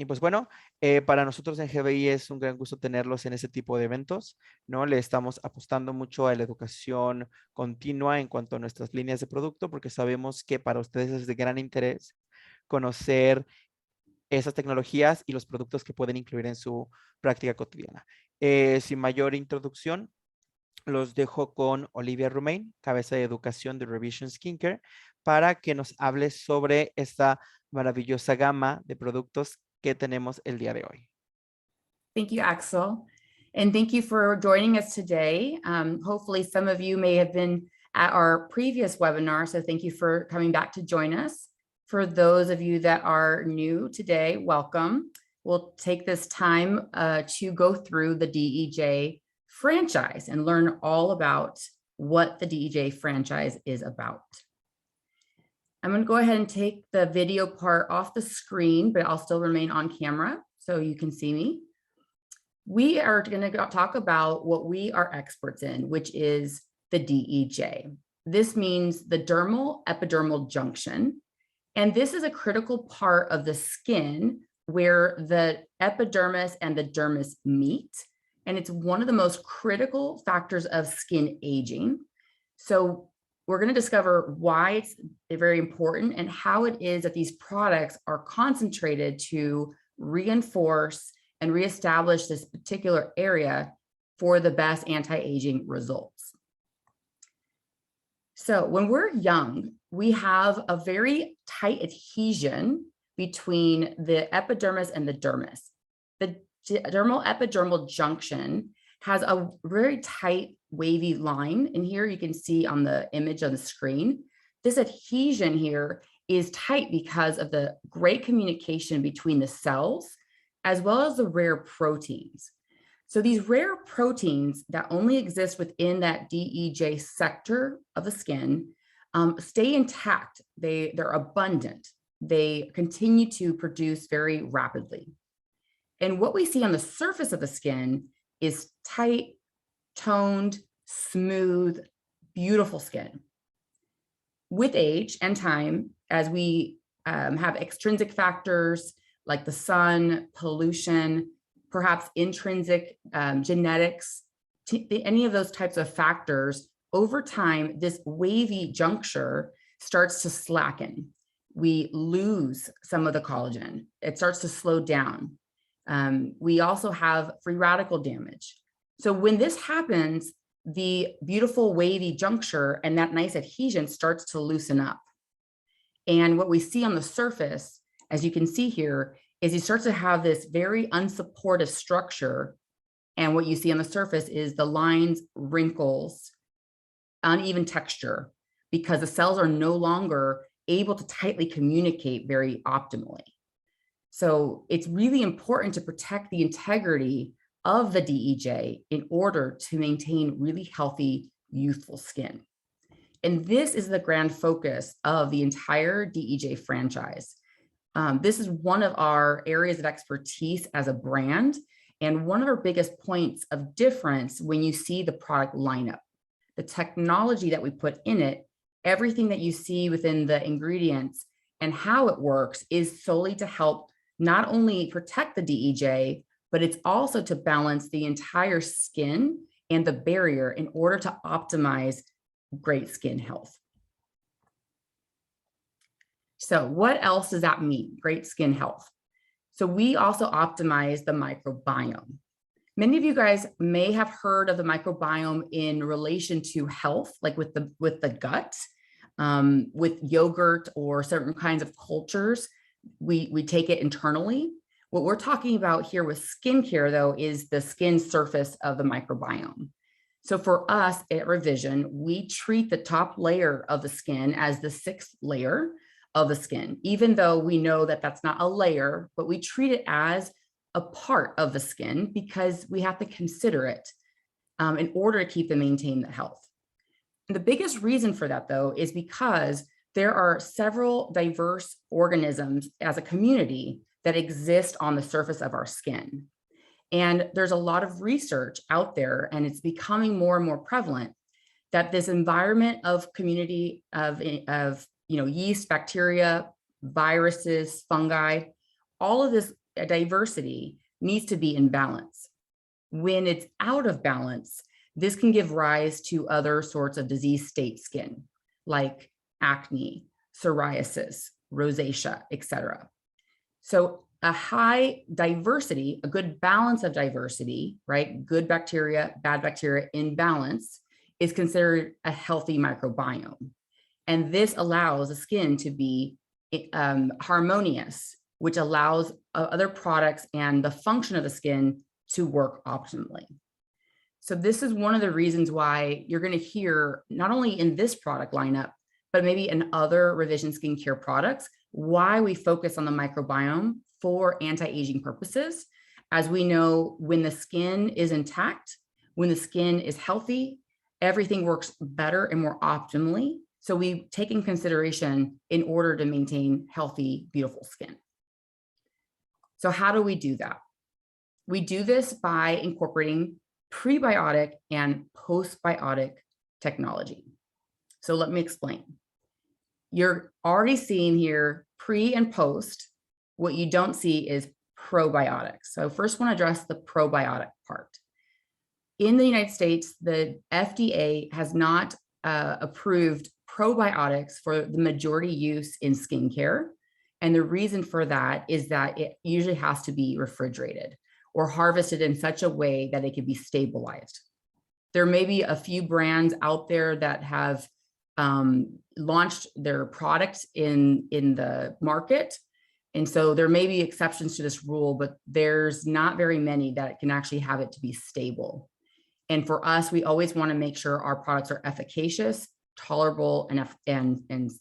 Y pues bueno, para nosotros en GBI es un gran gusto tenerlos en ese tipo de eventos, ¿no? Le estamos apostando mucho a la educación continua en cuanto a nuestras líneas de producto, porque sabemos que para ustedes es de gran interés conocer esas tecnologías y los productos que pueden incluir en su práctica cotidiana. Sin mayor introducción, los dejo con Olivia Roumain, cabeza de educación de Revision Skincare, para que nos hable sobre esta maravillosa gama de productos que tenemos el día de hoy. Thank you, Axel. And thank you for joining us today. Hopefully some of you may have been at our previous webinar, so thank you for coming back to join us. For those of you that are new today, welcome. We'll take this time to go through the DEJ franchise and learn all about what the DEJ franchise is about. I'm going to go ahead and take the video part off the screen, but I'll still remain on camera so you can see me. We are going to talk about what we are experts in, which is the DEJ. This means the dermal-epidermal junction. And this is a critical part of the skin where the epidermis and the dermis meet. And it's one of the most critical factors of skin aging. So we're going to discover why it's very important and how it is that these products are concentrated to reinforce and reestablish this particular area for the best anti-aging results. So when we're young, we have a very tight adhesion between the epidermis and the dermis. The dermal-epidermal junction has a very tight wavy line. And here you can see on the image on the screen, this adhesion here is tight because of the great communication between the cells as well as the rare proteins. So these rare proteins that only exist within that DEJ sector of the skin stay intact. They're abundant. They continue to produce very rapidly. And what we see on the surface of the skin is tight, toned, smooth, beautiful skin. With age and time, as we have extrinsic factors like the sun, pollution, perhaps intrinsic genetics, any of those types of factors, over time, this wavy juncture starts to slacken. We lose some of the collagen. It starts to slow down. We also have free radical damage. So when this happens, the beautiful wavy juncture and that nice adhesion starts to loosen up. And what we see on the surface, as you can see here, is you start to have this very unsupportive structure. And what you see on the surface is the lines, wrinkles, uneven texture, because the cells are no longer able to tightly communicate very optimally. So it's really important to protect the integrity of the DEJ in order to maintain really healthy, youthful skin. And this is the grand focus of the entire DEJ franchise. This is one of our areas of expertise as a brand, and one of our biggest points of difference when you see the product lineup. The technology that we put in it, everything that you see within the ingredients and how it works is solely to help not only protect the DEJ, but it's also to balance the entire skin and the barrier in order to optimize great skin health. So what else does that mean? Great skin health. So we also optimize the microbiome. Many of you guys may have heard of the microbiome in relation to health, like with the gut, with yogurt or certain kinds of cultures. We take it internally. What we're talking about here with skincare, though, is the skin surface of the microbiome. So for us at Revision, we treat the top layer of the skin as the sixth layer of the skin, even though we know that that's not a layer, but we treat it as a part of the skin because we have to consider it in order to keep and maintain the health. And the biggest reason for that, though, is because there are several diverse organisms as a community that exist on the surface of our skin. And there's a lot of research out there, and it's becoming more and more prevalent that this environment of community of yeast, bacteria, viruses, fungi, all of this diversity needs to be in balance. When it's out of balance, this can give rise to other sorts of disease state skin, like acne, psoriasis, rosacea, etc. So a high diversity, a good balance of diversity, right? Good bacteria, bad bacteria in balance is considered a healthy microbiome. And this allows the skin to be harmonious, which allows other products and the function of the skin to work optimally. So this is one of the reasons why you're going to hear, not only in this product lineup, but maybe in other revision skincare products, why we focus on the microbiome for anti-aging purposes. As we know, when the skin is intact, when the skin is healthy, everything works better and more optimally. So we take in consideration in order to maintain healthy, beautiful skin. So how do we do that? We do this by incorporating prebiotic and postbiotic technology. So let me explain. You're already seeing here pre and post. What you don't see is probiotics. So first I want to address the probiotic part. In the United States, the FDA has not approved probiotics for the majority use in skincare. And the reason for that is that it usually has to be refrigerated or harvested in such a way that it can be stabilized. There may be a few brands out there that have launched their products in the market. And so there may be exceptions to this rule, but there's not very many that can actually have it to be stable. And for us, we always want to make sure our products are efficacious, tolerable, and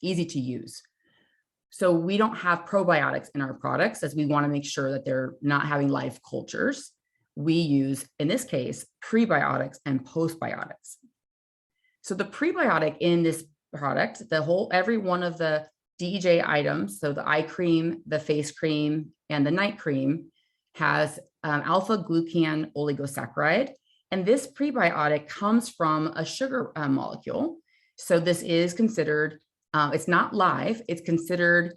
easy to use. So we don't have probiotics in our products, as we want to make sure that they're not having live cultures. We use, in this case, prebiotics and postbiotics. So the prebiotic in this product, every one of the DEJ items, so the eye cream, the face cream, and the night cream, has alpha glucan oligosaccharide. And this prebiotic comes from a sugar molecule. So this is considered, it's not live, it's considered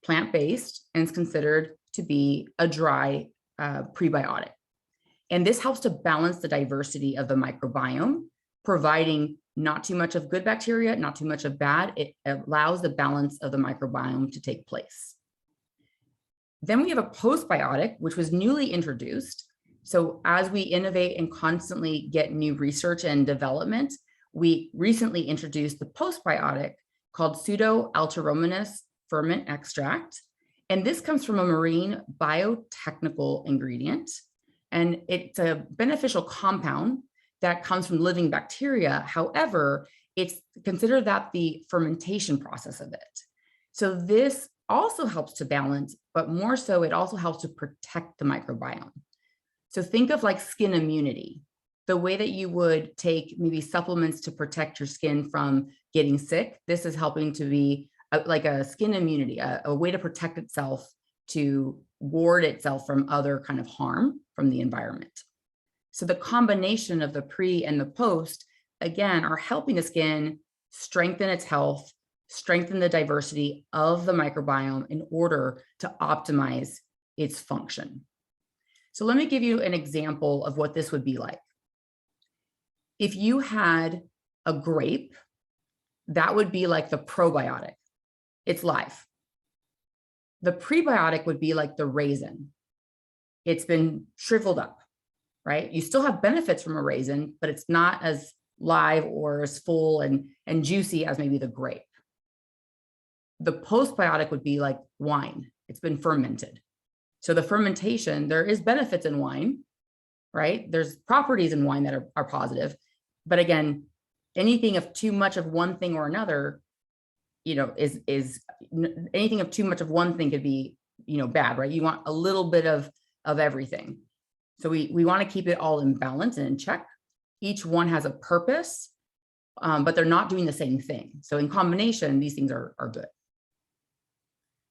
plant-based, and it's considered to be a dry prebiotic. And this helps to balance the diversity of the microbiome, providing not too much of good bacteria, not too much of bad. It allows the balance of the microbiome to take place. Then we have a postbiotic, which was newly introduced. So as we innovate and constantly get new research and development, we recently introduced the postbiotic called pseudo-Alteromonas ferment extract. And this comes from a marine biotechnical ingredient. And it's a beneficial compound that comes from living bacteria. However, it's considered that the fermentation process of it. So this also helps to balance, but more so, it also helps to protect the microbiome. So think of like skin immunity, the way that you would take maybe supplements to protect your skin from getting sick. This is helping to be like a skin immunity, a way to protect itself, to ward itself from other kind of harm from the environment. So the combination of the pre and the post, again, are helping the skin strengthen its health, strengthen the diversity of the microbiome in order to optimize its function. So let me give you an example of what this would be like. If you had a grape, that would be like the probiotic. It's live. The prebiotic would be like the raisin. It's been shriveled up, right? You still have benefits from a raisin, but it's not as live or as full and juicy as maybe the grape. The postbiotic would be like wine. It's been fermented. So the fermentation, there is benefits in wine, right? There's properties in wine that are positive. But again, anything of too much of one thing or another, is anything of too much of one thing could be, bad, right? You want a little bit of everything. So we want to keep it all in balance and in check. Each one has a purpose, but they're not doing the same thing. So in combination, these things are good.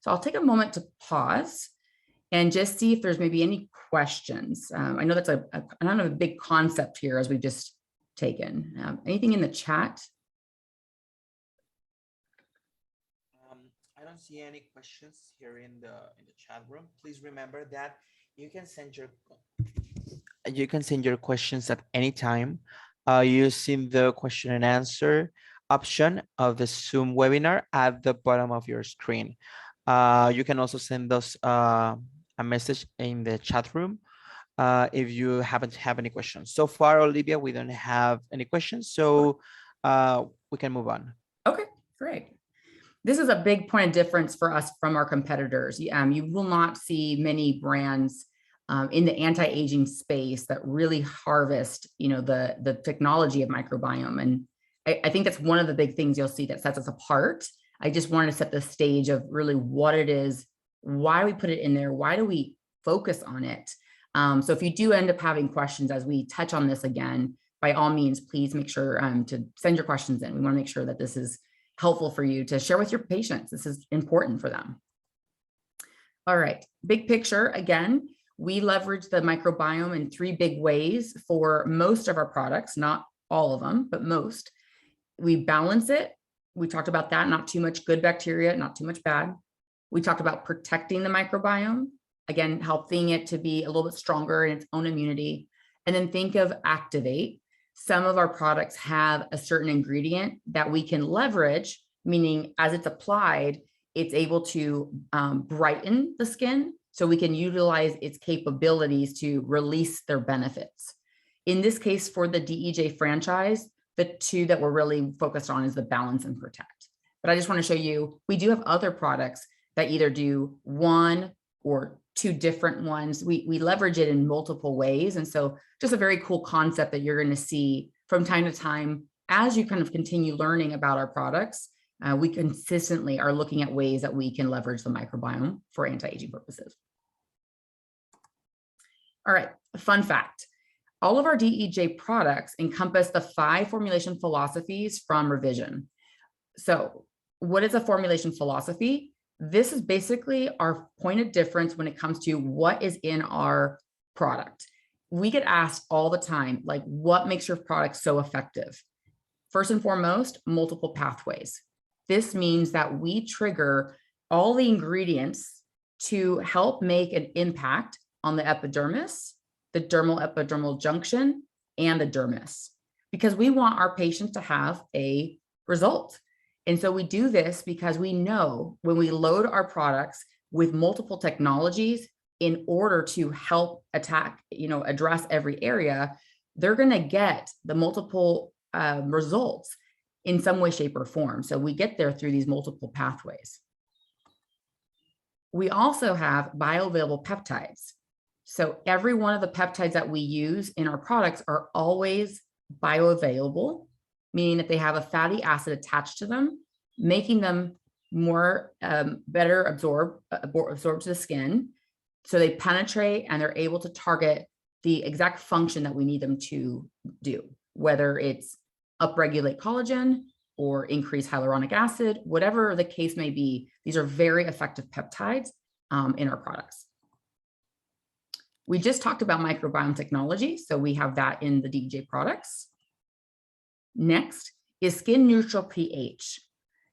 So I'll take a moment to pause and just see if there's maybe any questions. I know that's a kind of a big concept here as we've just taken. Anything in the chat? I don't see any questions here in the chat room. Please remember that you can send your questions at any time using the question and answer option of the Zoom webinar at the bottom of your screen. You can also send us a message in the chat room if you happen to have any questions. So far, Olivia, we don't have any questions, so we can move on. Okay, great. This is a big point of difference for us from our competitors. You will not see many brands in the anti-aging space that really harvest, the technology of microbiome. And I think that's one of the big things you'll see that sets us apart. I just wanted to set the stage of really what it is, why we put it in there, why do we focus on it? So if you do end up having questions as we touch on this again, by all means, please make sure to send your questions in. We want to make sure that this is helpful for you to share with your patients. This is important for them. All right, big picture. Again, we leverage the microbiome in 3 big ways for most of our products, not all of them, but most. We balance it. We talked about that, not too much good bacteria, not too much bad. We talked about protecting the microbiome, again, helping it to be a little bit stronger in its own immunity. And then think of activate. Some of our products have a certain ingredient that we can leverage, meaning as it's applied, it's able to brighten the skin, so we can utilize its capabilities to release their benefits. In this case, for the DEJ franchise, the 2 that we're really focused on is the balance and protect. But I just want to show you, we do have other products that either do 1 or 2 different ones. We leverage it in multiple ways. And so just a very cool concept that you're going to see from time to time as you kind of continue learning about our products. We consistently are looking at ways that we can leverage the microbiome for anti-aging purposes. All right, fun fact. All of our DEJ products encompass the 5 formulation philosophies from Revision. So what is a formulation philosophy? This is basically our point of difference when it comes to what is in our product. We get asked all the time, like, what makes your product so effective? First and foremost, multiple pathways. This means that we trigger all the ingredients to help make an impact on the epidermis, the dermal epidermal junction, and the dermis, because we want our patients to have a result. And so we do this because we know when we load our products with multiple technologies in order to help address every area, they're going to get the multiple results in some way, shape, or form. So we get there through these multiple pathways. We also have bioavailable peptides. So every one of the peptides that we use in our products are always bioavailable, meaning that they have a fatty acid attached to them, making them more better absorb to the skin. So they penetrate and they're able to target the exact function that we need them to do, whether it's upregulate collagen or increase hyaluronic acid, whatever the case may be. These are very effective peptides in our products. We just talked about microbiome technology, so we have that in the DEJ products. Next is skin neutral pH.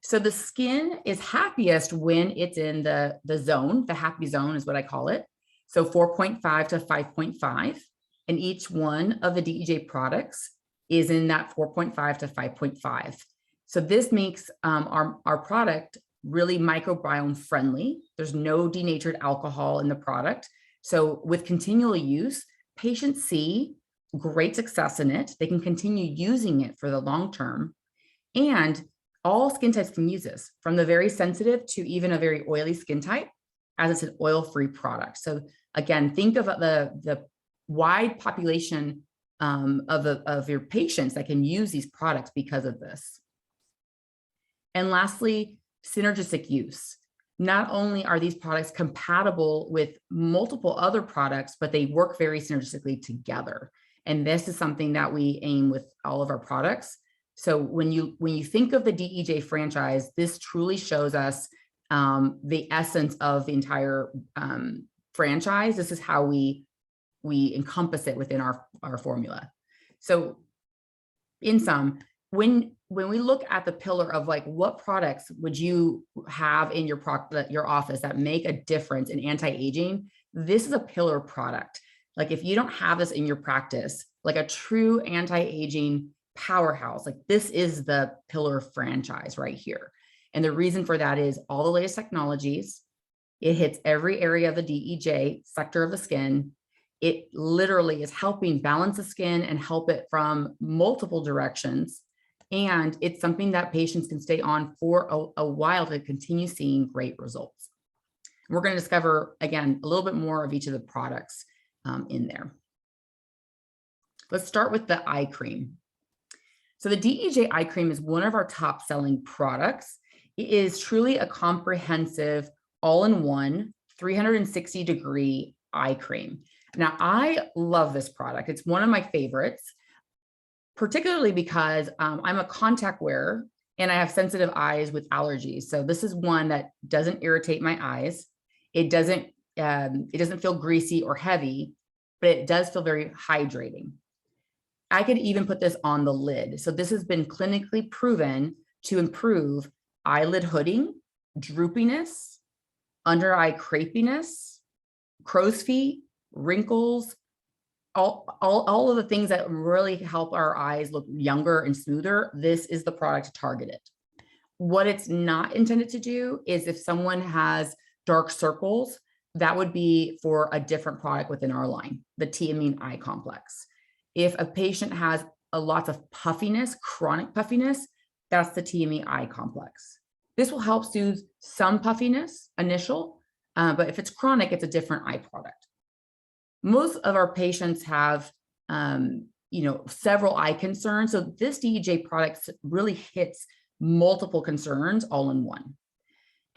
So the skin is happiest when it's in the zone, the happy zone is what I call it. So 4.5 to 5.5, and each one of the DEJ products is in that 4.5 to 5.5. So this makes our product really microbiome friendly. There's no denatured alcohol in the product. So with continual use, patients see great success in it. They can continue using it for the long term. And all skin types can use this, from the very sensitive to even a very oily skin type, as it's an oil-free product. So again, think of the wide population of your patients that can use these products because of this. And lastly, synergistic use. Not only are these products compatible with multiple other products, but they work very synergistically together. And this is something that we aim with all of our products. So when you think of the DEJ franchise, this truly shows us the essence of the entire franchise. This is how we encompass it within our formula. So in sum, when we look at the pillar of like, what products would you have in your office that make a difference in anti-aging, this is a pillar product. Like if you don't have this in your practice, like a true anti-aging powerhouse, like this is the pillar franchise right here. And the reason for that is all the latest technologies. It hits every area of the DEJ sector of the skin. It literally is helping balance the skin and help it from multiple directions. And it's something that patients can stay on for a while to continue seeing great results. And we're going to discover, again, a little bit more of each of the products in there. Let's start with the eye cream. So the DEJ eye cream is one of our top selling products. It is truly a comprehensive, all-in-one, 360-degree eye cream. Now, I love this product. It's one of my favorites, particularly because I'm a contact wearer and I have sensitive eyes with allergies. So this is one that doesn't irritate my eyes. It doesn't feel greasy or heavy, but it does feel very hydrating. I could even put this on the lid. So this has been clinically proven to improve eyelid hooding, droopiness, under eye crepiness, crow's feet, wrinkles, all of the things that really help our eyes look younger and smoother. This is the product to target it. What it's not intended to do is if someone has dark circles, that would be for a different product within our line, the Thiamine Eye Complex. If a patient has lots of puffiness, chronic puffiness, that's the Thiamine Eye Complex. This will help soothe some puffiness initial, but if it's chronic, it's a different eye product. Most of our patients have, several eye concerns. So this DEJ product really hits multiple concerns all in one.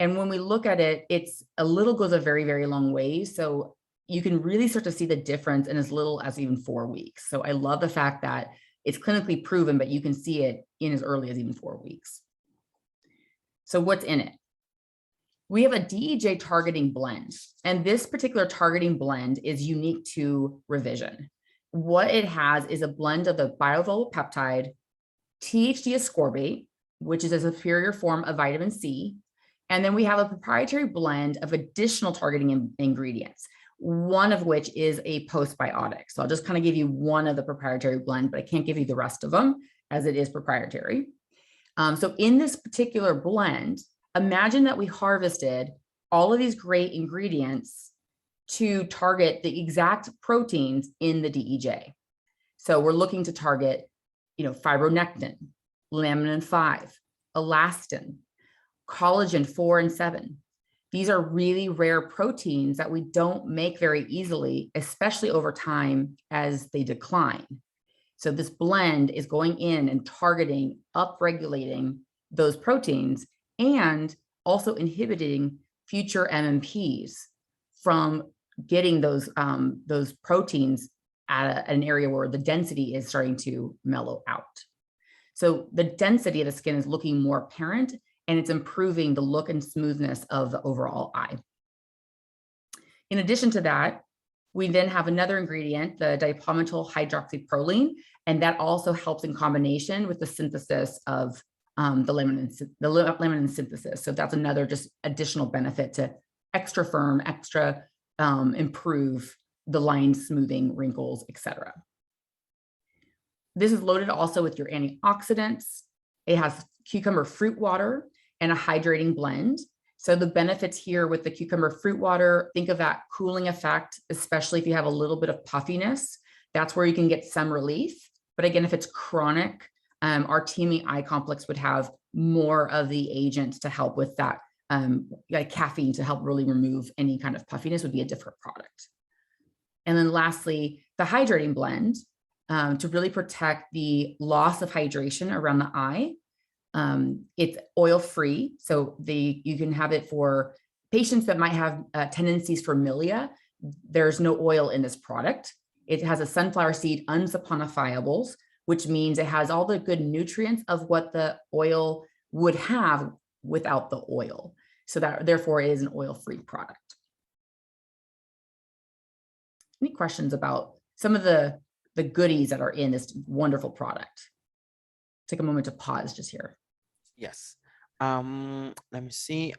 And when we look at it, it's a little goes a very, very long way. So you can really start to see the difference in as little as even 4 weeks. So I love the fact that it's clinically proven, but you can see it in as early as even 4 weeks. So what's in it? We have a DEJ targeting blend, and this particular targeting blend is unique to Revision. What it has is a blend of the biovolopeptide, THD ascorbate, which is a superior form of vitamin C, and then we have a proprietary blend of additional targeting ingredients, one of which is a postbiotic. So I'll just kind of give you one of the proprietary blend, but I can't give you the rest of them as it is proprietary. So in this particular blend, imagine that we harvested all of these great ingredients to target the exact proteins in the DEJ. So we're looking to target, fibronectin, laminin 5, elastin, collagen 4 and 7. These are really rare proteins that we don't make very easily, especially over time as they decline. So this blend is going in and targeting, upregulating those proteins and also inhibiting future MMPs from getting those proteins at an area where the density is starting to mellow out. So the density of the skin is looking more apparent, and it's improving the look and smoothness of the overall eye. In addition to that, we then have another ingredient, the dipalmityl hydroxyproline, and that also helps in combination with the synthesis of the laminin synthesis. So that's another just additional benefit to extra firm, extra improve the line smoothing, wrinkles, etc. This is loaded also with your antioxidants. It has cucumber fruit water and a hydrating blend. So the benefits here with the cucumber fruit water, think of that cooling effect, especially if you have a little bit of puffiness. That's where you can get some relief. But again, if it's chronic, our Thiamine Eye Complex would have more of the agents to help with that, like caffeine to help really remove any kind of puffiness would be a different product. And then lastly, the hydrating blend to really protect the loss of hydration around the eye. It's oil-free, so you can have it for patients that might have tendencies for milia. There's no oil in this product. It has a sunflower seed unsaponifiables, which means it has all the good nutrients of what the oil would have without the oil. So that therefore it is an oil-free product. Any questions about some of the goodies that are in this wonderful product? take a moment to pause just here. Yes. Let me see.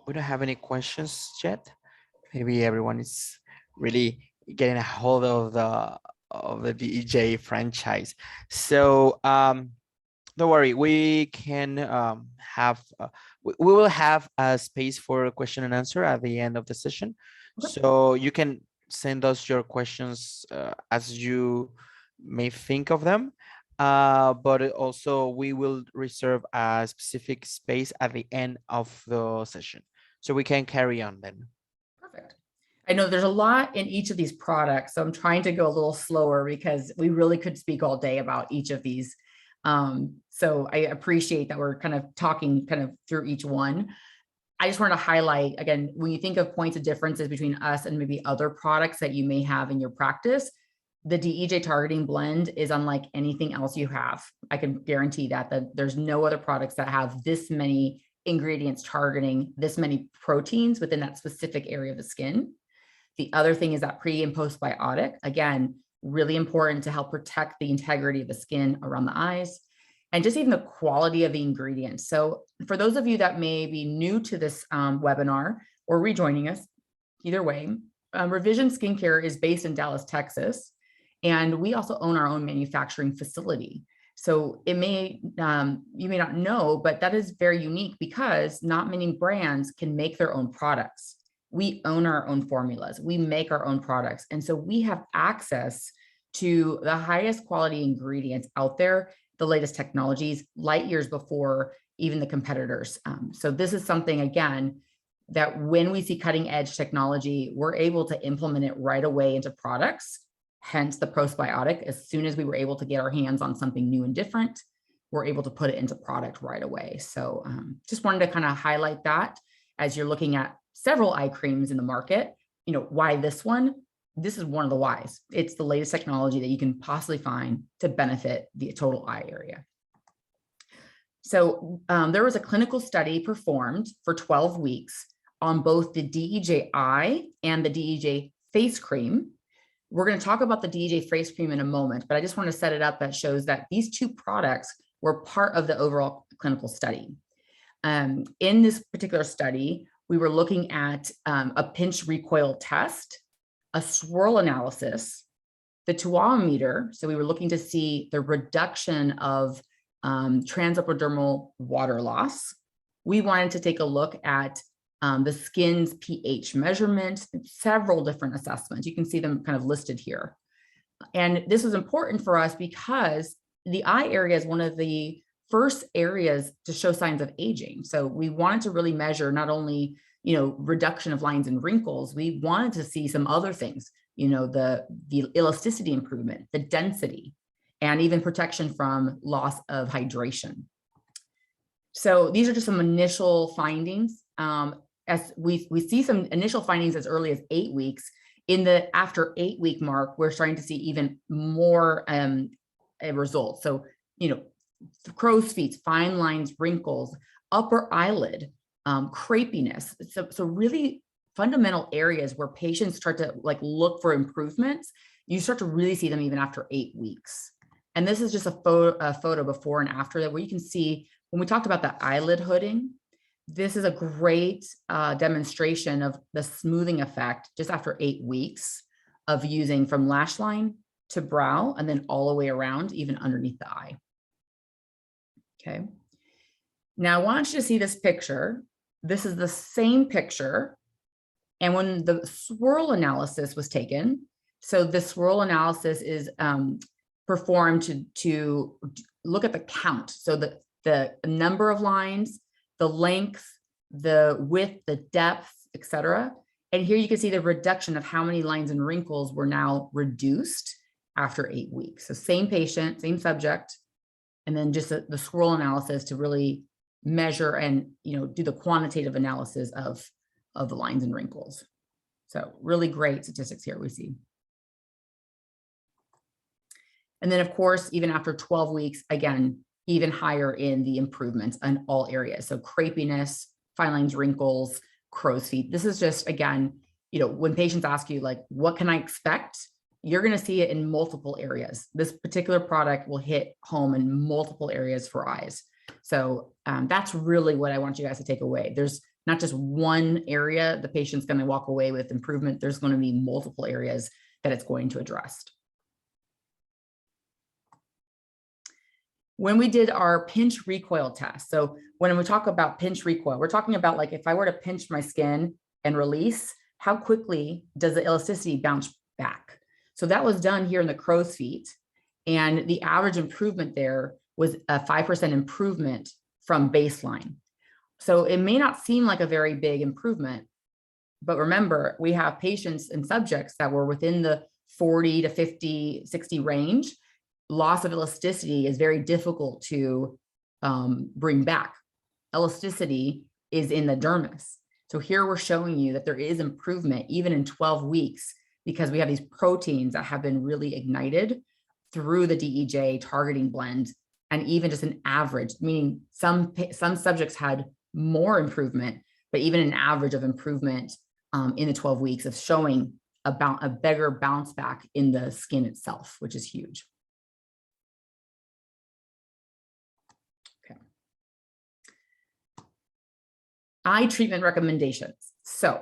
We don't have any questions yet. Maybe everyone is really getting a hold of the DEJ franchise. So don't worry, we can have we will have a space for a question and answer at the end of the session. Okay. So you can send us your questions as you may think of them. But also we will reserve a specific space at the end of the session. So we can carry on then. Perfect. I know there's a lot in each of these products, so I'm trying to go a little slower because we really could speak all day about each of these. So I appreciate that we're kind of talking kind of through each one. I just want to highlight, again, when you think of points of differences between us and maybe other products that you may have in your practice, the DEJ targeting blend is unlike anything else you have. I can guarantee that there's no other products that have this many ingredients targeting this many proteins within that specific area of the skin. The other thing is that pre and postbiotic, again, really important to help protect the integrity of the skin around the eyes and just even the quality of the ingredients. So for those of you that may be new to this webinar or rejoining us, either way, Revision Skincare is based in Dallas, Texas, and we also own our own manufacturing facility. So it may, you may not know, but that is very unique because not many brands can make their own products. We own our own formulas. We make our own products. And so we have access to the highest quality ingredients out there, the latest technologies, light years before even the competitors. So this is something, again, that when we see cutting edge technology, we're able to implement it right away into products. Hence the postbiotic. As soon as we were able to get our hands on something new and different, we're able to put it into product right away. So just wanted to kind of highlight that as you're looking at several eye creams in the market. You know, why this one? This is one of the whys. It's the latest technology that you can possibly find to benefit the total eye area. So there was a clinical study performed for 12 weeks on both the DEJ eye and the DEJ face cream. We're going to talk about the DEJ face cream in a moment, but I just want to set it up that shows that these two products were part of the overall clinical study. In this particular study, we were looking at a pinch recoil test, a swirl analysis, the tuometer. So we were looking to see the reduction of transepidermal water loss. We wanted to take a look at the skin's pH measurement, several different assessments. You can see them kind of listed here. And this was important for us because the eye area is one of the first areas to show signs of aging. So we wanted to really measure not only, you know, reduction of lines and wrinkles, we wanted to see some other things, you know, the elasticity improvement, the density, and even protection from loss of hydration. So these are just some initial findings. As we see some initial findings as early as 8 weeks. In the after 8-week mark, we're starting to see even more results. So, you know, crow's feet, fine lines, wrinkles, upper eyelid, crepiness. So really fundamental areas where patients start to like look for improvements. You start to really see them even after 8 weeks. And this is just a photo before and after that, where you can see when we talked about the eyelid hooding. This is a great demonstration of the smoothing effect just after 8 weeks of using from lash line to brow and then all the way around, even underneath the eye. Okay. Now I want you to see this picture. This is the same picture. And when the swirl analysis was taken, so the swirl analysis is performed to look at the count. So the number of lines, the length, the width, the depth, etc. And here you can see the reduction of how many lines and wrinkles were now reduced after 8 weeks. So same patient, same subject, and then just the swirl analysis to really measure and, you know, do the quantitative analysis of the lines and wrinkles. So really great statistics here we see. And then of course, even after 12 weeks, again, even higher in the improvements in all areas. So crepiness, fine lines, wrinkles, crow's feet. This is just, again, you know, when patients ask you like, what can I expect? you're going to see it in multiple areas. This particular product will hit home in multiple areas for eyes. So that's really what I want you guys to take away. There's not just one area the patient's going to walk away with improvement. There's going to be multiple areas that it's going to address. When we did our pinch recoil test, so when we talk about pinch recoil, we're talking about like if I were to pinch my skin and release, how quickly does the elasticity bounce back? So that was done here in the crow's feet, and the average improvement there was a 5% improvement from baseline. So it may not seem like a very big improvement, but remember, we have patients and subjects that were within the 40 to 50, 60 range. Loss of elasticity is very difficult to bring back. Elasticity is in the dermis. So here we're showing you that there is improvement even in 12 weeks because we have these proteins that have been really ignited through the DEJ targeting blend, and even just an average, meaning some subjects had more improvement, but even an average of improvement in the 12 weeks of showing about a better bounce back in the skin itself, which is huge. Okay. Eye treatment recommendations. So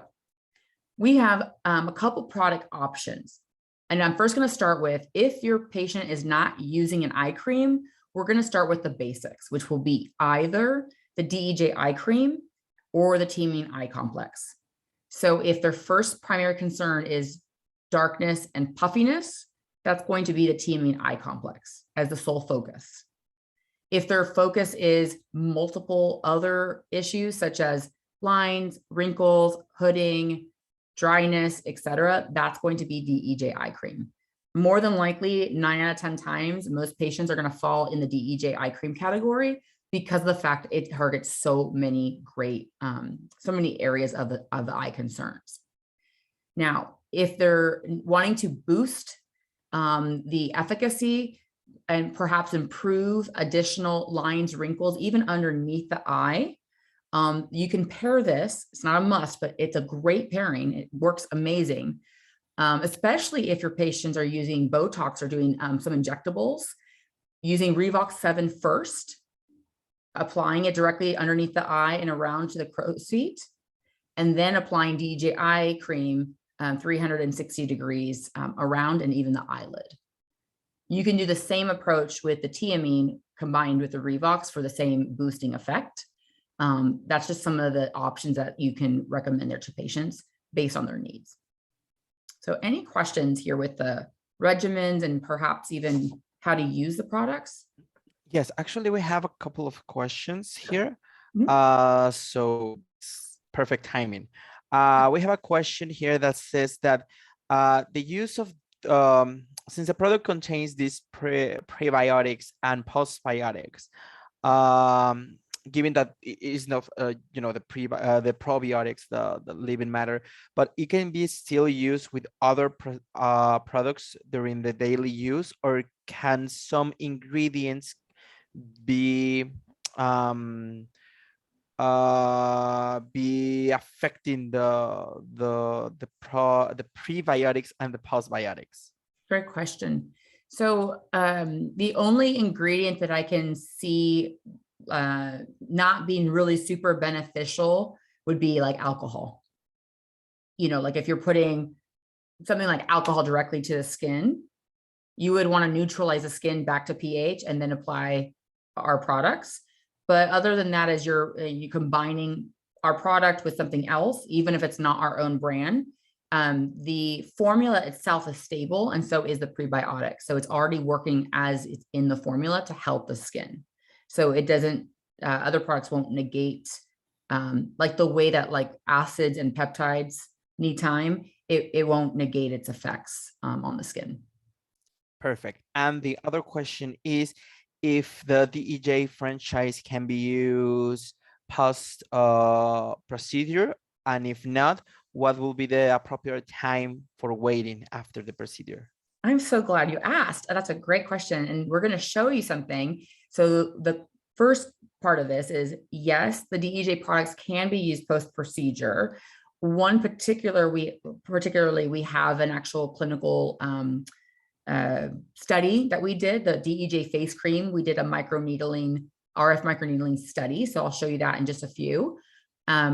we have a couple product options. And I'm first going to start with, if your patient is not using an eye cream, we're going to start with the basics, which will be either the DEJ eye cream or the Thiamine eye complex. So if their first primary concern is darkness and puffiness, that's going to be the Thiamine eye complex as the sole focus. If their focus is multiple other issues such as lines, wrinkles, hooding, dryness, etc., that's going to be DEJ eye cream. More than likely, 9 out of 10 times, most patients are going to fall in the DEJ eye cream category because of the fact it targets so many great, so many areas of the eye concerns. Now, if they're wanting to boost the efficacy and perhaps improve additional lines, wrinkles, even underneath the eye, you can pair this. It's not a must, but it's a great pairing. It works amazing, especially if your patients are using Botox or doing some injectables, using Revox 7 first, applying it directly underneath the eye and around to the crow's feet, and then applying DEJ eye cream 360 degrees around and even the eyelid. You can do the same approach with the Thiamine combined with the Revox for the same boosting effect. That's just some of the options that you can recommend there to patients based on their needs. So any questions here with the regimens and perhaps even how to use the products? Yes, actually, we have a couple of questions here. Mm-hmm. So perfect timing. We have a question here that says that the use of, since the product contains these prebiotics and postbiotics, given that it is not, you know, the probiotics, the living matter, but it can be still used with other products during the daily use, or can some ingredients be affecting the prebiotics and the postbiotics? Great question. So the only ingredient that I can see not being really super beneficial would be like alcohol. You know, like if you're putting something like alcohol directly to the skin, you would want to neutralize the skin back to pH and then apply our products. But other than that, as you're combining our product with something else, even if it's not our own brand, the formula itself is stable, and so is the prebiotic. So it's already working as it's in the formula to help the skin. So it doesn't, other products won't negate, like the way that like acids and peptides need time, it won't negate its effects on the skin. Perfect. And the other question is if the DEJ franchise can be used post procedure, and if not, what will be the appropriate time for waiting after the procedure? I'm so glad you asked. That's a great question. And we're going to show you something. So the first part of this is, yes, the DEJ products can be used post-procedure. One particularly, we have an actual clinical study that we did, the DEJ face cream. We did a RF microneedling study. So I'll show you that in just a few.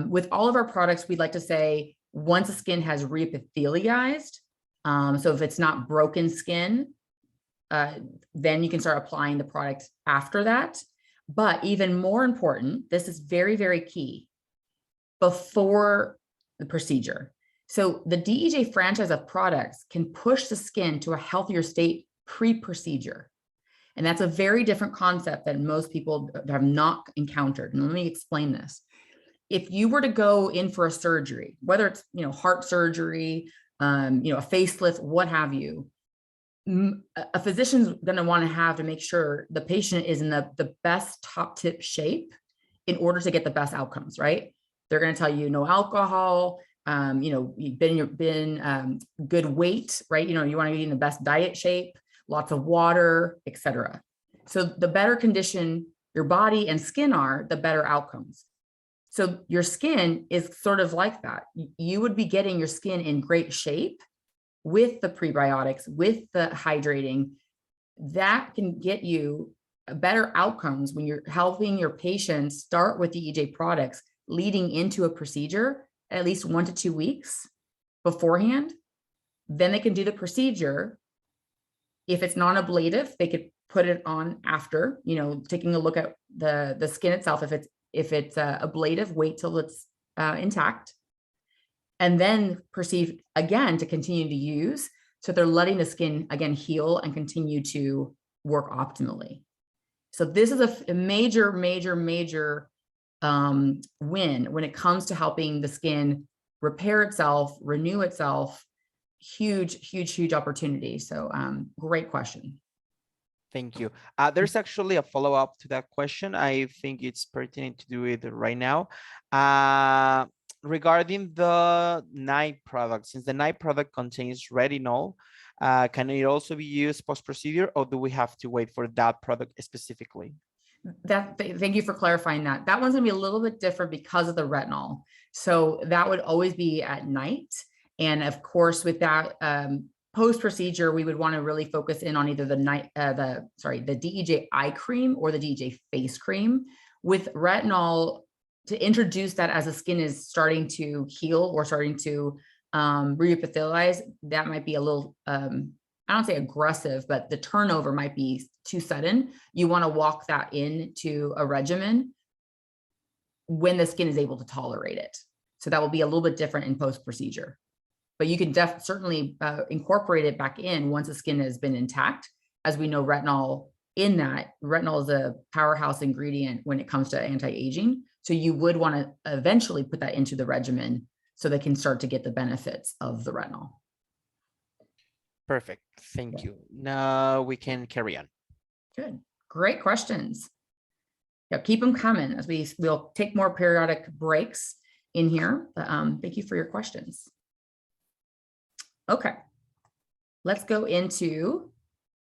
With all of our products, we'd like to say once the skin has reepithelialized, so if it's not broken skin, then you can start applying the product after that. But even more important, this is very, very key, before the procedure. So the DEJ franchise of products can push the skin to a healthier state pre-procedure. And that's a very different concept that most people have not encountered. And let me explain this. If you were to go in for a surgery, whether it's, heart surgery, a facelift, what have you, a physician's going to want to have to make sure the patient is in the best top tip shape in order to get the best outcomes, right? They're going to tell you no alcohol, you've been good weight, right? You want to be in the best diet shape, lots of water, etc. So the better condition your body and skin are, the better outcomes. So your skin is sort of like that. You would be getting your skin in great shape with the prebiotics, with the hydrating. That can get you better outcomes when you're helping your patients start with DEJ products leading into a procedure at least 1 to 2 weeks beforehand. Then they can do the procedure. If it's non-ablative, they could put it on after, taking a look at the skin itself. If it's ablative, wait till it's intact, and then proceed again to continue to use. So they're letting the skin again heal and continue to work optimally. So this is a major, major, major win when it comes to helping the skin repair itself, renew itself. Huge, huge, huge opportunity. So great question. Thank you. There's actually a follow-up to that question. I think it's pertinent to do it right now. Regarding the night product, since the night product contains retinol, can it also be used post-procedure, or do we have to wait for that product specifically? Thank you for clarifying that. That one's gonna be a little bit different because of the retinol. So that would always be at night. And of course, with that post-procedure, we would want to really focus in on either the DEJ eye cream or the DEJ face cream. With retinol, to introduce that as the skin is starting to heal or starting to reepithelialize, that might be a little, I don't say aggressive, but the turnover might be too sudden. You want to walk that into a regimen when the skin is able to tolerate it. So that will be a little bit different in post-procedure. But you can certainly incorporate it back in once the skin has been intact. As we know, retinol is a powerhouse ingredient when it comes to anti-aging. So you would want to eventually put that into the regimen so they can start to get the benefits of the retinol. Perfect. Thank you. Now we can carry on. Good. Great questions. Yeah, keep them coming as we'll take more periodic breaks in here. But, thank you for your questions. Okay, let's go into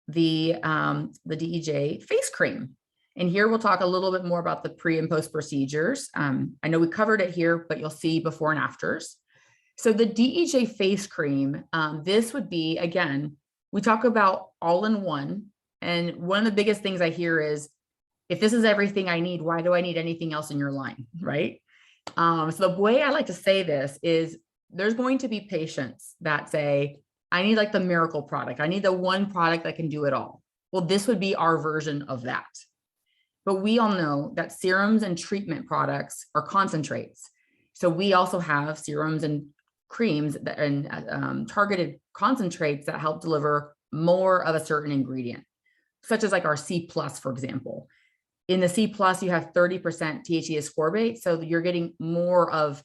the DEJ face cream. And here we'll talk a little bit more about the pre and post procedures. I know we covered it here, but you'll see before and afters. So the DEJ face cream, this would be, again, we talk about all-in-one. And one of the biggest things I hear is, if this is everything I need, why do I need anything else in your line, right? So the way I like to say this is, there's going to be patients that say, I need like the miracle product. I need the one product that can do it all. Well, this would be our version of that. But we all know that serums and treatment products are concentrates. So we also have serums and creams and targeted concentrates that help deliver more of a certain ingredient, such as like our C+, for example. In the C+, you have 30% THC ascorbate. So you're getting more of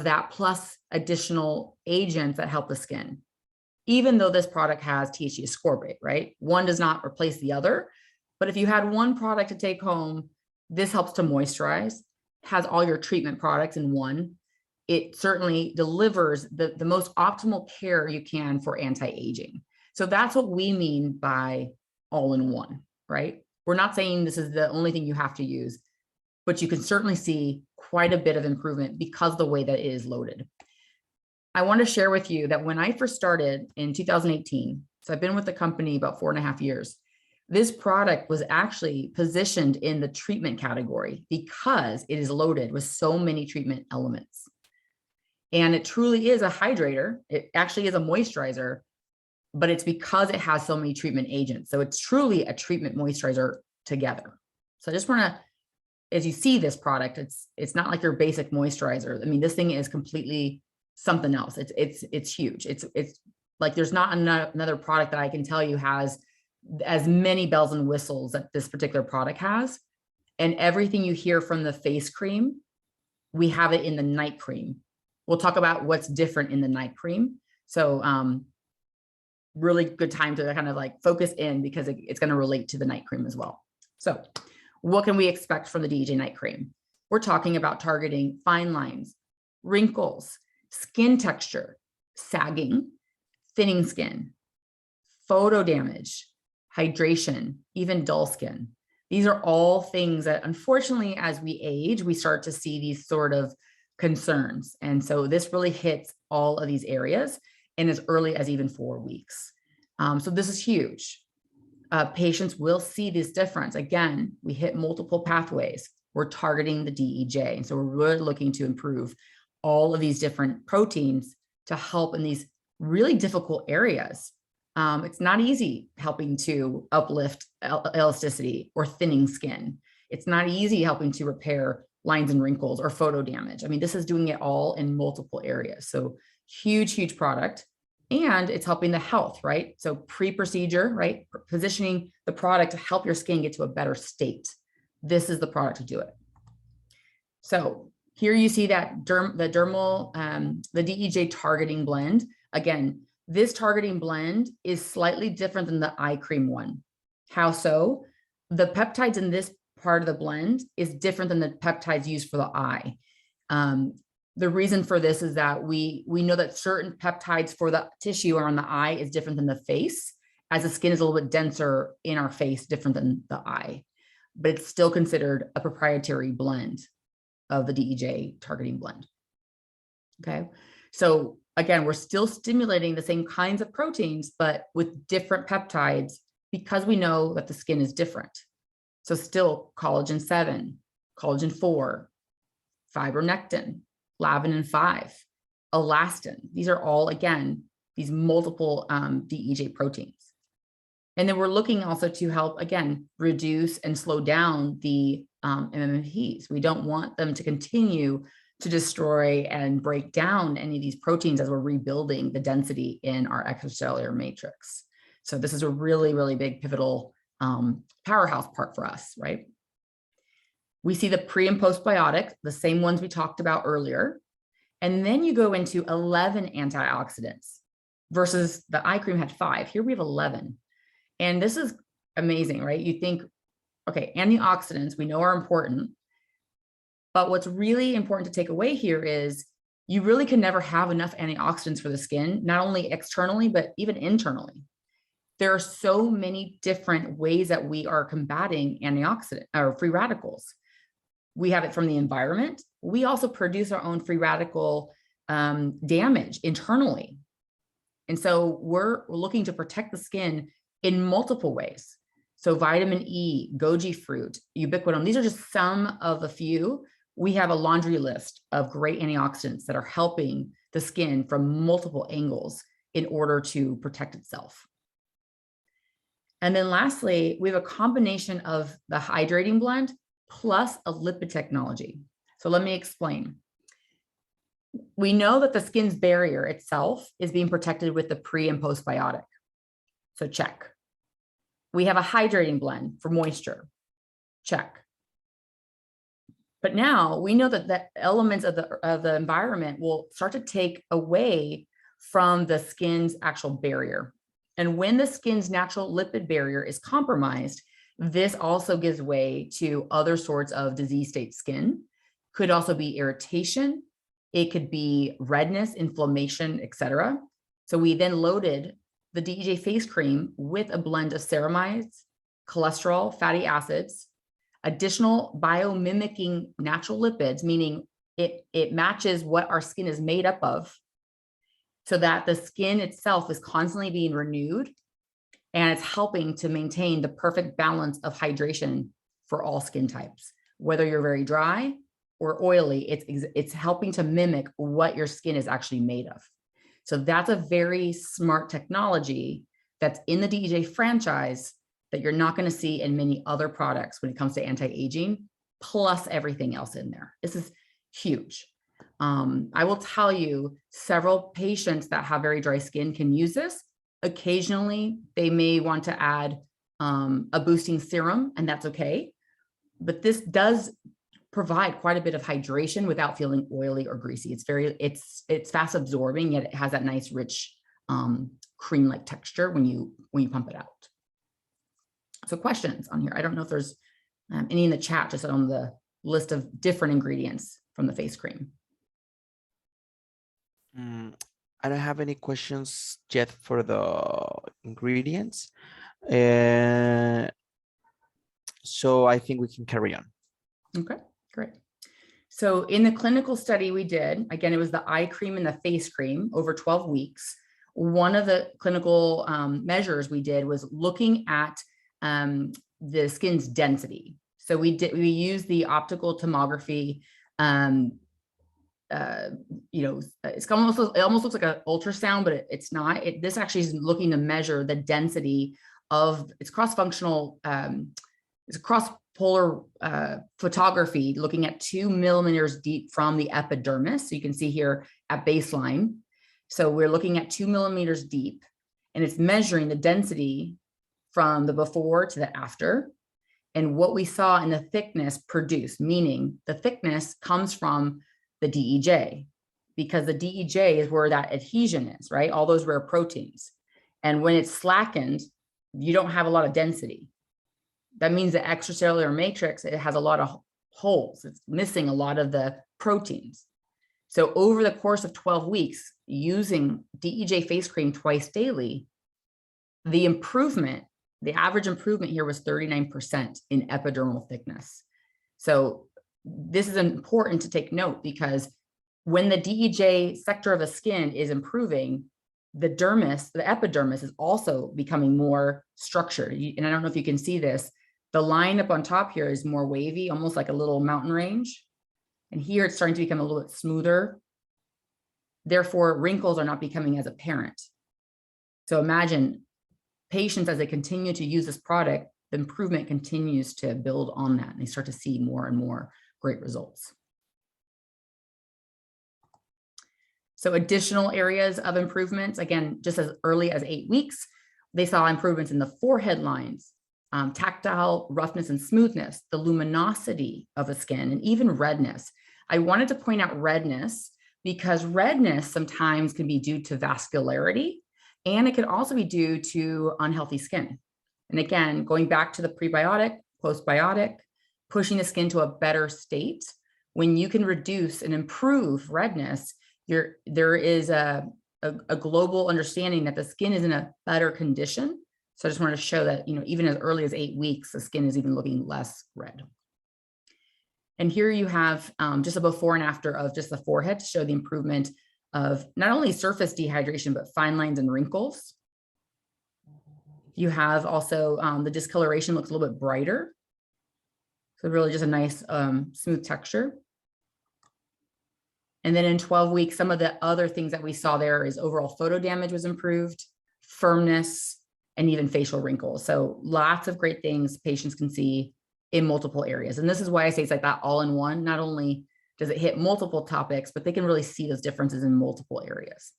that plus additional agents that help the skin, even though this product has THC ascorbate, right? One does not replace the other, but if you had one product to take home, this helps to moisturize, has all your treatment products in one. It certainly delivers the most optimal care you can for anti-aging. So that's what we mean by all-in-one, right? We're not saying this is the only thing you have to use, but you can certainly see quite a bit of improvement because of the way that it is loaded. I want to share with you that when I first started in 2018, so I've been with the company about 4.5 years, this product was actually positioned in the treatment category because it is loaded with so many treatment elements. And it truly is a hydrator. It actually is a moisturizer, but it's because it has so many treatment agents. So it's truly a treatment moisturizer together. So I just want to, as you see this product, it's not like your basic moisturizer. I mean, this thing is completely something else. It's huge. It's like there's not another product that I can tell you has as many bells and whistles that this particular product has. And everything you hear from the face cream, we have it in the night cream. We'll talk about what's different in the night cream. So really good time to kind of like focus in because it's going to relate to the night cream as well. So what can we expect from the DEJ night cream? We're talking about targeting fine lines, wrinkles, skin texture, sagging, thinning skin, photo damage, hydration, even dull skin. These are all things that unfortunately, as we age, we start to see these sort of concerns. And so this really hits all of these areas and as early as even 4 weeks. So this is huge. Patients will see this difference. Again, we hit multiple pathways. We're targeting the DEJ. And so we're really looking to improve all of these different proteins to help in these really difficult areas. It's not easy helping to uplift elasticity or thinning skin. It's not easy helping to repair lines and wrinkles or photo damage. I mean, this is doing it all in multiple areas. So huge, huge product. And it's helping the health, right? So pre-procedure, right? Positioning the product to help your skin get to a better state. This is the product to do it. So here you see that the DEJ targeting blend. Again, this targeting blend is slightly different than the eye cream one. How so? The peptides in this part of the blend is different than the peptides used for the eye. The reason for this is that we know that certain peptides for the tissue or on the eye is different than the face, as the skin is a little bit denser in our face, different than the eye, but it's still considered a proprietary blend of the DEJ targeting blend. Okay, so again, we're still stimulating the same kinds of proteins, but with different peptides because we know that the skin is different. So still collagen 7, collagen 4, fibronectin, lavinin 5, elastin. These are all, again, these multiple DEJ proteins. And then we're looking also to help, again, reduce and slow down the MMPs. We don't want them to continue to destroy and break down any of these proteins as we're rebuilding the density in our extracellular matrix. So this is a really, really big pivotal powerhouse part for us, right? We see the pre and postbiotics, the same ones we talked about earlier. And then you go into 11 antioxidants versus the eye cream had 5. Here we have 11. And this is amazing, right? You think, okay, antioxidants we know are important, but what's really important to take away here is you really can never have enough antioxidants for the skin, not only externally, but even internally. There are so many different ways that we are combating antioxidant or free radicals. We have it from the environment. We also produce our own free radical damage internally. And so we're looking to protect the skin in multiple ways. So vitamin E, goji fruit, ubiquitin, these are just some of the few. We have a laundry list of great antioxidants that are helping the skin from multiple angles in order to protect itself. And then lastly, we have a combination of the hydrating blend plus a lipid technology. So let me explain. We know that the skin's barrier itself is being protected with the pre and postbiotic. So check. We have a hydrating blend for moisture. Check. But now we know that the elements of the environment will start to take away from the skin's actual barrier. And when the skin's natural lipid barrier is compromised, this also gives way to other sorts of disease state skin. Could also be irritation. It could be redness, inflammation, etc. So we then loaded the DEJ face cream with a blend of ceramides, cholesterol, fatty acids, additional biomimicking natural lipids, meaning it matches what our skin is made up of, so that the skin itself is constantly being renewed, and it's helping to maintain the perfect balance of hydration for all skin types. Whether you're very dry or oily, it's helping to mimic what your skin is actually made of. So that's a very smart technology that's in the DEJ franchise that you're not going to see in many other products when it comes to anti-aging, plus everything else in there. This is huge. I will tell you, several patients that have very dry skin can use this. Occasionally, they may want to add a boosting serum, and that's okay. But this does provide quite a bit of hydration without feeling oily or greasy. It's fast absorbing, yet it has that nice, rich cream-like texture when you pump it out. So questions on here. I don't know if there's any in the chat, just on the list of different ingredients from the face cream. I don't have any questions yet for the ingredients. So I think we can carry on. Okay, great. So in the clinical study we did, again, it was the eye cream and the face cream over 12 weeks. One of the clinical measures we did was looking at the skin's density. So we used the optical tomography. It almost looks like an ultrasound, but it's not. This actually is looking to measure the density of, it's cross-functional, it's cross-polar photography, looking at 2 millimeters deep from the epidermis. So you can see here at baseline. So we're looking at 2 millimeters deep, and it's measuring the density from the before to the after. And what we saw in the thickness produced, meaning the thickness comes from the DEJ, because the DEJ is where that adhesion is, right? All those rare proteins. And when it's slackened, you don't have a lot of density. That means the extracellular matrix, it has a lot of holes. It's missing a lot of the proteins. So over the course of 12 weeks, using DEJ face cream twice daily, the improvement, the average improvement here was 39% in epidermal thickness. So this is important to take note, because when the DEJ sector of the skin is improving, the dermis, the epidermis, is also becoming more structured. And I don't know if you can see this. The line up on top here is more wavy, almost like a little mountain range. And here it's starting to become a little bit smoother. Therefore, wrinkles are not becoming as apparent. So imagine patients, as they continue to use this product, the improvement continues to build on that, and they start to see more and more great results. So additional areas of improvements, again, just as early as 8 weeks, they saw improvements in the forehead lines, tactile roughness and smoothness, the luminosity of the skin, and even redness. I wanted to point out redness because redness sometimes can be due to vascularity, and it can also be due to unhealthy skin. And again, going back to the prebiotic, postbiotic, pushing the skin to a better state, when you can reduce and improve redness, there is a global understanding that the skin is in a better condition. So I just wanted to show that, even as early as 8 weeks, the skin is even looking less red. And here you have just a before and after of just the forehead to show the improvement of not only surface dehydration, but fine lines and wrinkles. You have also the discoloration looks a little bit brighter. So really just a nice smooth texture. And then in 12 weeks, some of the other things that we saw there is overall photo damage was improved, firmness, and even facial wrinkles. So lots of great things patients can see in multiple areas. And this is why I say it's like that all in one. Not only does it hit multiple topics, but they can really see those differences in multiple areas.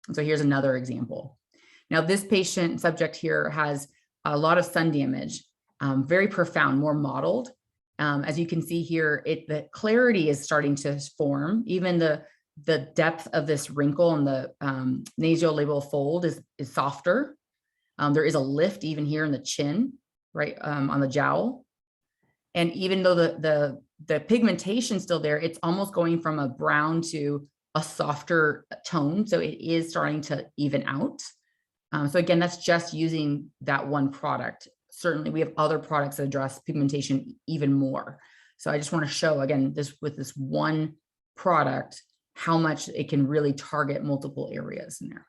And so here's another example. Now this patient subject here has a lot of sun damage, very profound, more mottled. As you can see here, the clarity is starting to form. Even the depth of this wrinkle and the nasolabial fold is softer. There is a lift even here in the chin, right on the jowl. And even though the pigmentation still there, it's almost going from a brown to a softer tone. So it is starting to even out. So again, that's just using that one product. Certainly we have other products that address pigmentation even more. So I just want to show again, with this one product, how much it can really target multiple areas in there.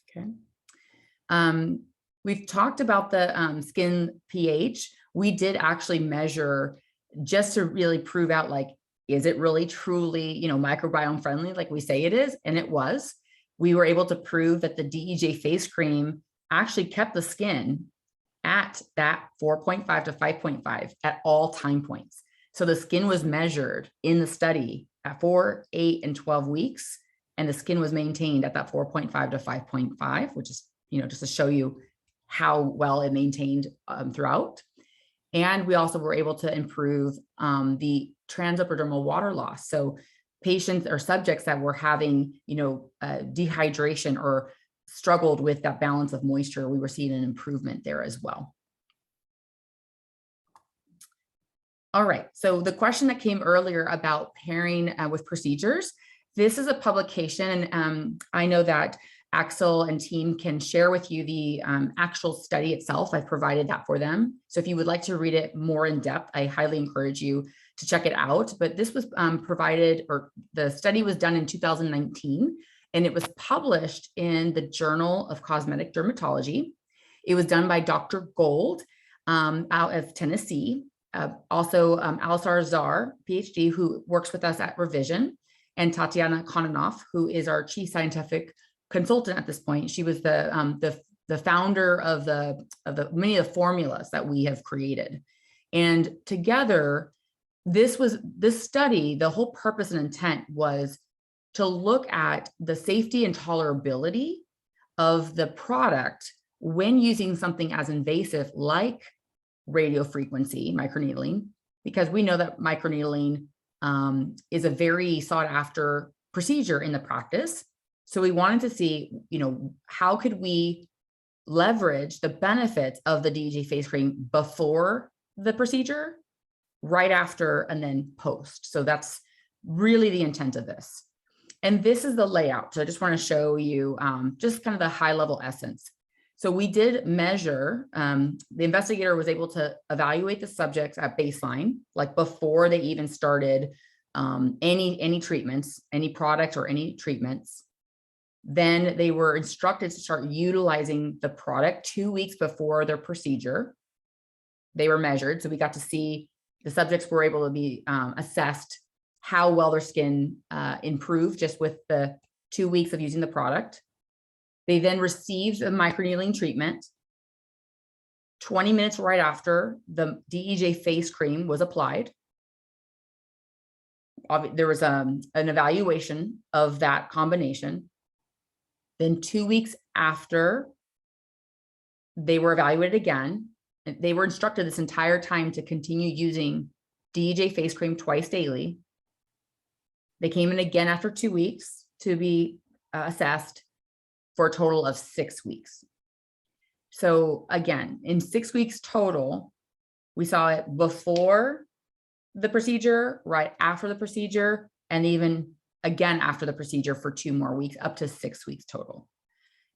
Okay. We've talked about the skin pH. We did actually measure just to really prove out, like, is it really truly, microbiome friendly like we say it is? And it was. We were able to prove that the DEJ face cream actually kept the skin at that 4.5 to 5.5 at all time points. So the skin was measured in the study at 4, 8, and 12 weeks, and the skin was maintained at that 4.5 to 5.5, which is, just to show you how well it maintained throughout. And we also were able to improve the transepidermal water loss. So patients or subjects that were having, dehydration or struggled with that balance of moisture, we were seeing an improvement there as well. All right, so the question that came earlier about pairing with procedures, this is a publication, and I know that Axel and team can share with you the actual study itself. I've provided that for them. So if you would like to read it more in depth, I highly encourage you to check it out. But this was provided, or the study was done in 2019, and it was published in the Journal of Cosmetic Dermatology. It was done by Dr. Gold out of Tennessee. Also, Alisar Zar, PhD, who works with us at Revision, and Tatiana Kononov, who is our chief scientific consultant at this point. She was the founder of the many of the formulas that we have created. And together, this study, the whole purpose and intent was to look at the safety and tolerability of the product when using something as invasive like radiofrequency microneedling, because we know that microneedling is a very sought after procedure in the practice. So we wanted to see, how could we leverage the benefits of the DEJ face cream before the procedure, right after, and then post. So that's really the intent of this. And this is the layout. So I just want to show you just kind of the high level essence. So we did measure, the investigator was able to evaluate the subjects at baseline, like before they even started any treatments, any product or any treatments. Then they were instructed to start utilizing the product 2 weeks before their procedure. They were measured. So we got to see the subjects were able to be assessed how well their skin improved just with the 2 weeks of using the product. They then received a microneedling treatment. 20 minutes right after, the DEJ face cream was applied. There was an evaluation of that combination. Then 2 weeks after, they were evaluated again. They were instructed this entire time to continue using DEJ face cream twice daily. They came in again after 2 weeks to be assessed for a total of 6 weeks. So again, in 6 weeks total, we saw it before the procedure, right after the procedure, and even again after the procedure for 2 more weeks, up to 6 weeks total.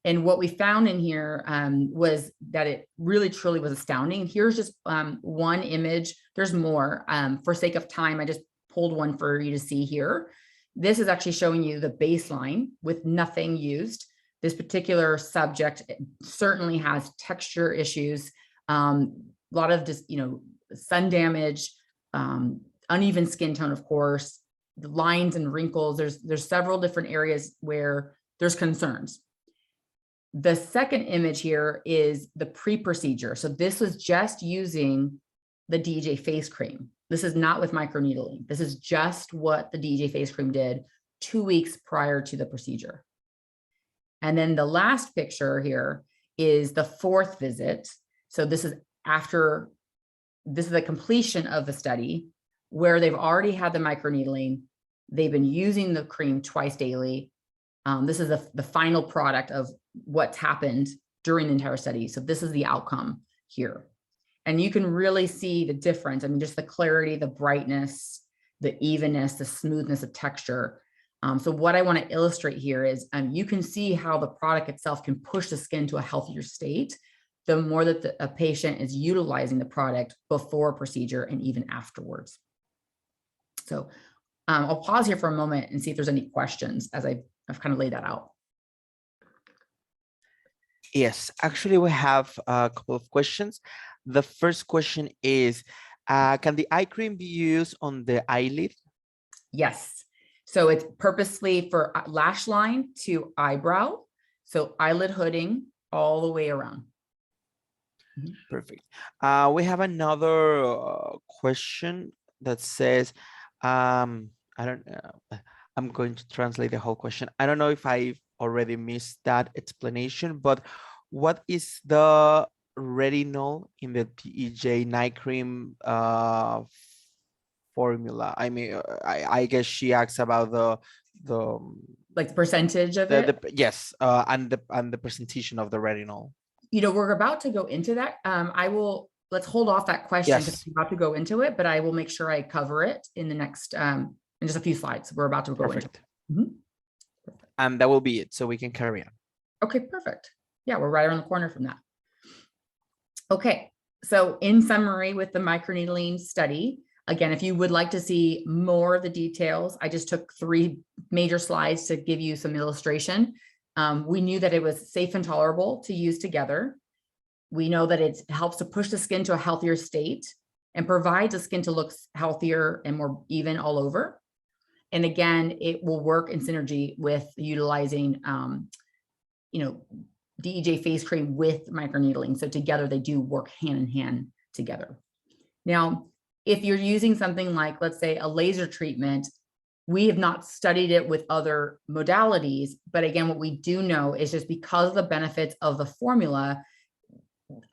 And what we found in here was that it really truly was astounding. Here's just one image. There's more. For sake of time, I just pulled one for you to see here. This is actually showing you the baseline with nothing used. This particular subject certainly has texture issues, a lot of just, sun damage, uneven skin tone, of course, the lines and wrinkles. There's several different areas where there's concerns. The second image here is the pre-procedure. So this was just using the DEJ face cream. This is not with microneedling. This is just what the DEJ face cream did 2 weeks prior to the procedure. And then the last picture here is the 4th visit. So this is the completion of the study where they've already had the microneedling. They've been using the cream twice daily. This is the final product of what's happened during the entire study. So this is the outcome here. And you can really see the difference. I mean, just the clarity, the brightness, the evenness, the smoothness of texture. So what I want to illustrate here is you can see how the product itself can push the skin to a healthier state, the more that a patient is utilizing the product before procedure and even afterwards. So I'll pause here for a moment and see if there's any questions as I've kind of laid that out. Yes, actually, we have a couple of questions. The first question is, can the eye cream be used on the eyelid? Yes. So it's purposely for lash line to eyebrow. So eyelid hooding all the way around. Perfect. We have another question that says, I don't know. I'm going to translate the whole question. I don't know if I've already missed that explanation, but what is the retinol in the DEJ night cream formula? I mean, I guess she asks about the like the percentage of it. Yes, and the presentation of the retinol. You know, we're about to go into that. Let's hold off that question because we're about to go into it, but I will make sure I cover it in the next, in just a few slides. We're about to go into it. And that will be it. So we can carry on. Okay, perfect. Yeah, we're right around the corner from that. Okay, so in summary with the microneedling study, again, if you would like to see more of the details, I just took 3 major slides to give you some illustration. We knew that it was safe and tolerable to use together. We know that it helps to push the skin to a healthier state and provides the skin to look healthier and more even all over. And again, it will work in synergy with utilizing, you know, DEJ face cream with microneedling. So together they do work hand in hand together. Now, if you're using something like, let's say, a laser treatment, we have not studied it with other modalities. But again, what we do know is just because of the benefits of the formula,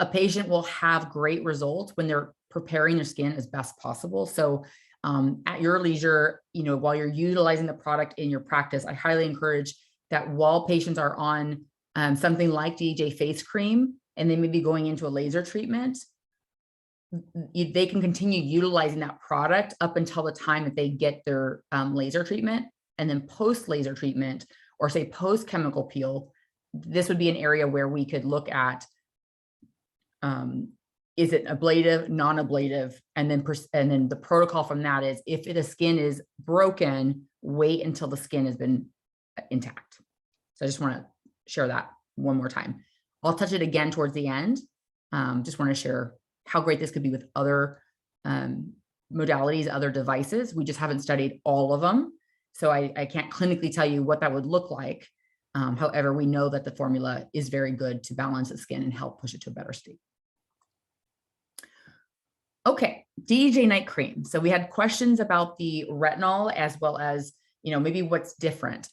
a patient will have great results when they're preparing their skin as best possible. So at your leisure, you know, while you're utilizing the product in your practice, I highly encourage that while patients are on something like DEJ face cream, and they may be going into a laser treatment, they can continue utilizing that product up until the time that they get their laser treatment. And then post laser treatment, or say post chemical peel, this would be an area where we could look at, is it ablative, non-ablative? And then the protocol from that is, if the skin is broken, wait until the skin has been intact. So I just want to share that one more time. I'll touch it again towards the end. Just want to share how great this could be with other modalities, other devices. We just haven't studied all of them. So I can't clinically tell you what that would look like. However, we know that the formula is very good to balance the skin and help push it to a better state. Okay, DEJ night cream. So we had questions about the retinol as well as, you know, maybe what's different.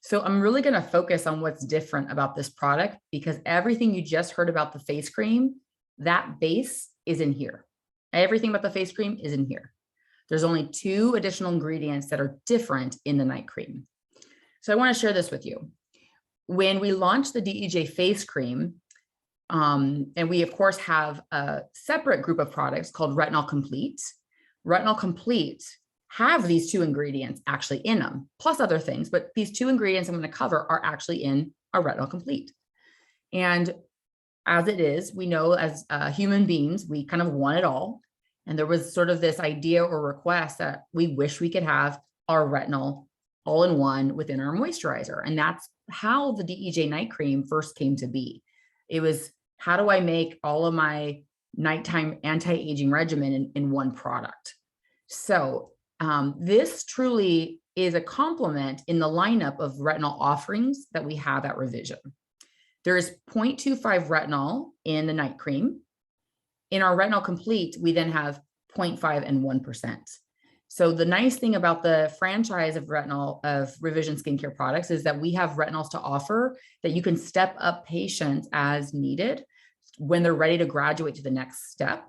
So I'm really going to focus on what's different about this product, because everything you just heard about the face cream, that base is in here. Everything about the face cream is in here. There's only 2 additional ingredients that are different in the night cream. So I want to share this with you. When we launched the DEJ face cream, and we of course have a separate group of products called Retinol Complete. Retinol Complete have these 2 ingredients actually in them, plus other things, but these 2 ingredients I'm going to cover are actually in our Retinol Complete. And as it is, we know as human beings, we kind of want it all. And there was sort of this idea or request that we wish we could have our retinol all in one within our moisturizer. And that's how the DEJ night cream first came to be. It was, how do I make all of my nighttime anti-aging regimen in one product? So this truly is a complement in the lineup of retinol offerings that we have at Revision. There is 0.25 retinol in the night cream. In our Retinol Complete, we then have 0.5 and 1%. So the nice thing about the franchise of retinol of Revision skincare products is that we have retinols to offer that you can step up patients as needed when they're ready to graduate to the next step.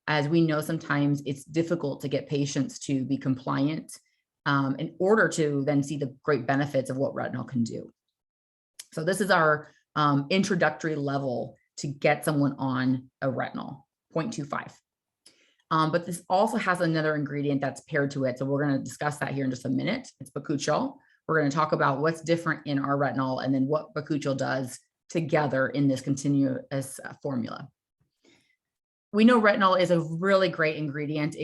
As we know, sometimes it's difficult to get patients to be compliant in order to then see the great benefits of what retinol can do. So this is our introductory level to get someone on a retinol, 0.25. But this also has another ingredient that's paired to it. So we're going to discuss that here in just a minute. It's bakuchiol. We're going to talk about what's different in our retinol and then what bakuchiol does together in this continuous formula. we know retinol is a really great ingredient.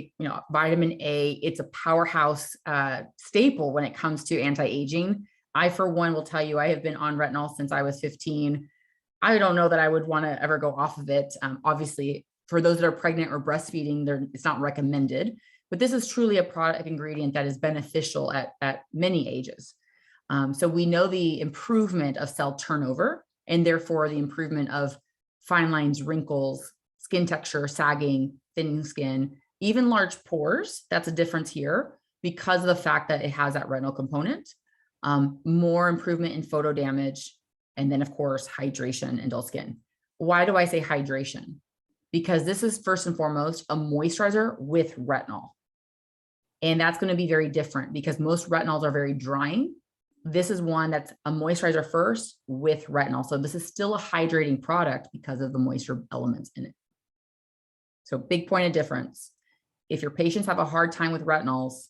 Vitamin A, it's a powerhouse staple when it comes to anti-aging. I, for one, will tell you, I have been on retinol since I was 15. I don't know that I would want to ever go off of it. Obviously, for those that are pregnant or breastfeeding, it's not recommended, but this is truly a product ingredient that is beneficial at many ages. So we know the improvement of cell turnover, and therefore the improvement of fine lines, wrinkles, skin texture, sagging, thinning skin, even large pores. That's a difference here because of the fact that it has that retinol component. More improvement in photo damage, and then of course, hydration and dull skin. Why do I say hydration? Because this is first and foremost a moisturizer with retinol. And that's going to be very different because most retinols are very drying. This is one that's a moisturizer first with retinol. So this is still a hydrating product because of the moisture elements in it. So big point of difference. If your patients have a hard time with retinols,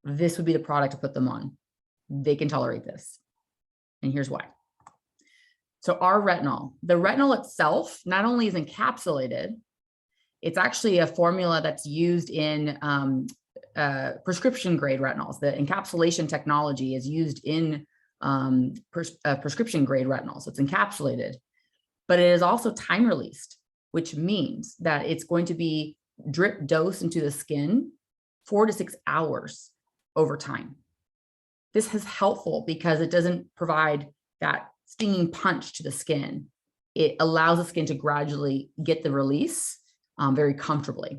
this would be the product to put them on. They can tolerate this. And here's why. So our retinol, the retinol itself, not only is encapsulated, it's actually a formula that's used in prescription grade retinols. The encapsulation technology is used in prescription grade retinols. It's encapsulated, but it is also time released, which means that it's going to be drip dose into the skin 4 to 6 hours over time. This is helpful because it doesn't provide that stinging punch to the skin. It allows the skin to gradually get the release very comfortably.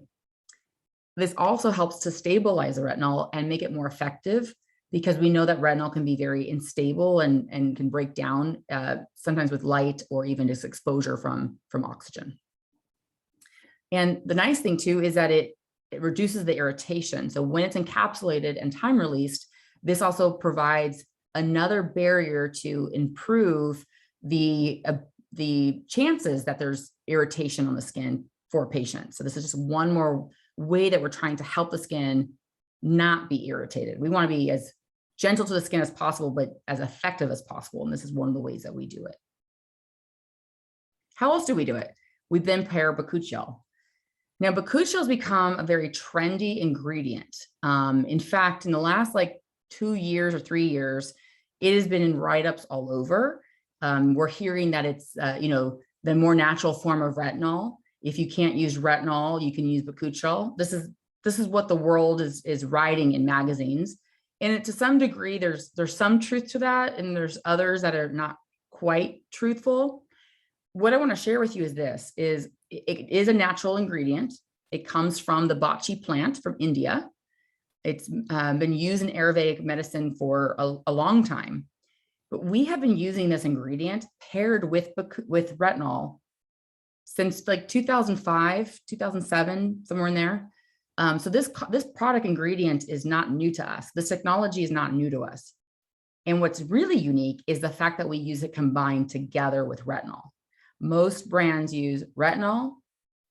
This also helps to stabilize the retinol and make it more effective because we know that retinol can be very unstable and can break down sometimes with light or even just exposure from oxygen. And the nice thing too is that it reduces the irritation. So when it's encapsulated and time released, this also provides another barrier to improve the chances that there's irritation on the skin for patients. So this is just one more way that we're trying to help the skin not be irritated. We want to be as gentle to the skin as possible, but as effective as possible. And this is one of the ways that we do it. How else do we do it? We then pair bakuchiol. Now, bakuchiol has become a very trendy ingredient. In fact, in the last 2 years or 3 years, it has been in write-ups all over. We're hearing that it's the more natural form of retinol. If you can't use retinol, you can use bakuchiol. This is what the world is writing in magazines. And to some degree, there's some truth to that, and there's others that are not quite truthful. What I want to share with you is this: it is a natural ingredient. It comes from the bocce plant from India. It's been used in Ayurvedic medicine for a long time, but we have been using this ingredient paired with retinol since 2005, 2007, somewhere in there. So this product ingredient is not new to us. This technology is not new to us. And what's really unique is the fact that we use it combined together with retinol. Most brands use retinol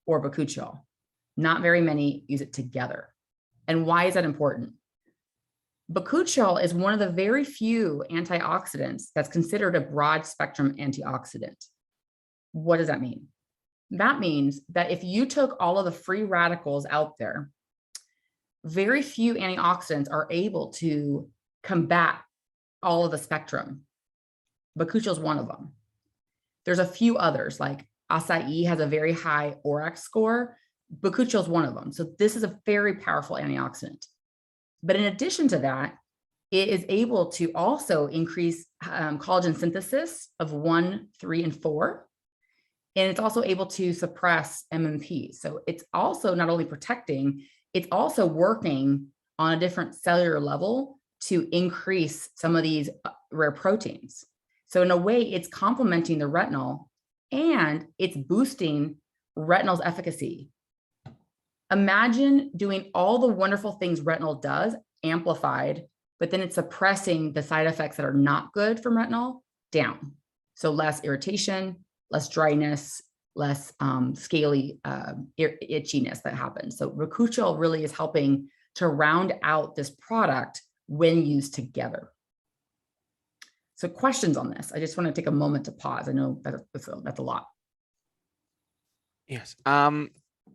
or bakuchiol. Not very many use it together. And why is that important? Bakuchiol is one of the very few antioxidants that's considered a broad spectrum antioxidant. What does that mean? That means that if you took all of the free radicals out there, very few antioxidants are able to combat all of the spectrum. Bakuchiol is one of them. There's a few others, like acai has a very high ORAC score. Bakuchiol is one of them. So this is a very powerful antioxidant. But in addition to that, it is able to also increase collagen synthesis of 1, 3, and 4. And it's also able to suppress MMP. So it's also not only protecting, it's also working on a different cellular level to increase some of these rare proteins. So in a way, it's complementing the retinol and it's boosting retinol's efficacy. Imagine doing all the wonderful things retinol does, amplified, but then it's suppressing the side effects that are not good from retinol down. So less irritation, less dryness, less scaly itchiness that happens. So bakuchiol really is helping to round out this product when used together. So questions on this? I just want to take a moment to pause. I know that's a lot. Yes.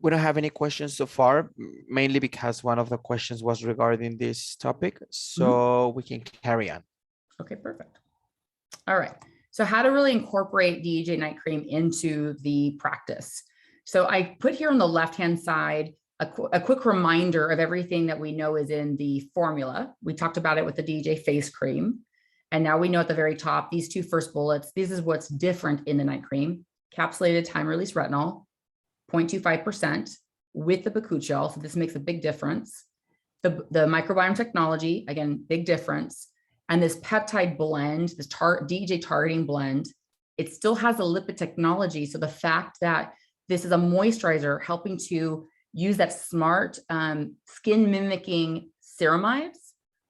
We don't have any questions so far, mainly because one of the questions was regarding this topic, so we can carry on. Okay, perfect. All right. So how to really incorporate DEJ night cream into the practice. So I put here on the left-hand side a quick reminder of everything that we know is in the formula. We talked about it with the DEJ face cream. And now we know at the very top, these two first bullets, this is what's different in the night cream. Capsulated time-release retinol, 0.25% with the bakuchiol. So this makes a big difference. The microbiome technology, again, big difference. And this peptide blend, this DEJ targeting blend, it still has the lipid technology. So the fact that this is a moisturizer helping to use that smart skin mimicking ceramides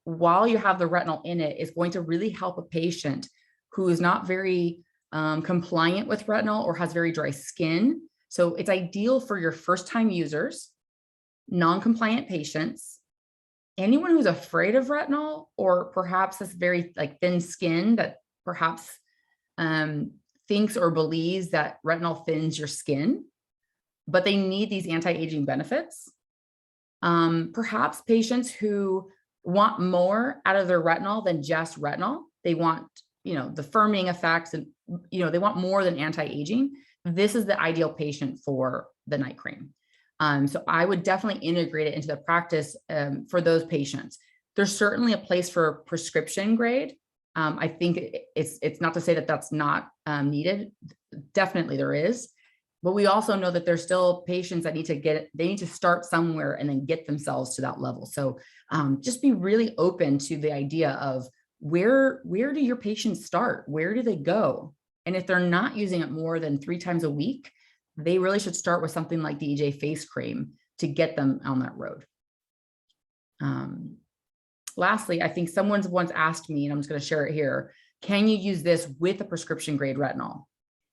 while you have the retinol in it is going to really help a patient who is not very compliant with retinol or has very dry skin. So it's ideal for your first time users, non-compliant patients, anyone who's afraid of retinol, or perhaps this very like thin skin that perhaps thinks or believes that retinol thins your skin, but they need these anti-aging benefits. Perhaps patients who want more out of their retinol than just retinol. They want, the firming effects and, they want more than anti-aging. This is the ideal patient for the night cream. So I would definitely integrate it into the practice for those patients. There's certainly a place for prescription grade. I think it's not to say that that's not needed. Definitely there is. But we also know that there's still patients that they need to start somewhere and then get themselves to that level. So just be really open to the idea of where do your patients start? Where do they go? And if they're not using it more than 3 times a week, they really should start with something like DEJ face cream to get them on that road. Lastly, I think someone's once asked me, and I'm just going to share it here, can you use this with a prescription grade retinol?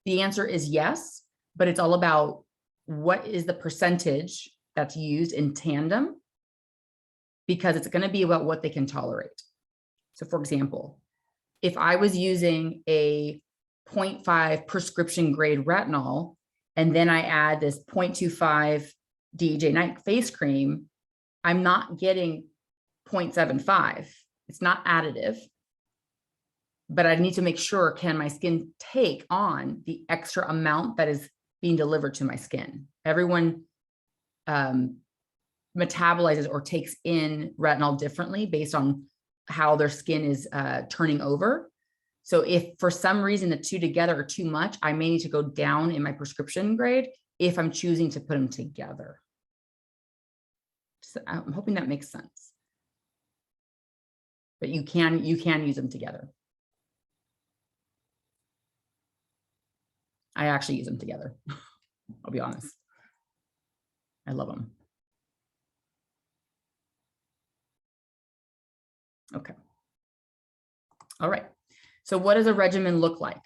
The answer is yes. But it's all about what is the percentage that's used in tandem, because it's going to be about what they can tolerate. So for example, if I was using a 0.5 prescription grade retinol, and then I add this 0.25 DEJ night face cream, I'm not getting 0.75. It's not additive. But I need to make sure, can my skin take on the extra amount that is being delivered to my skin? Everyone metabolizes or takes in retinol differently based on how their skin is turning over. So if for some reason the two together are too much, I may need to go down in my prescription grade if I'm choosing to put them together. So I'm hoping that makes sense. But you can use them together. I actually use them together. I'll be honest. I love them. Okay. All right. So what does a regimen look like?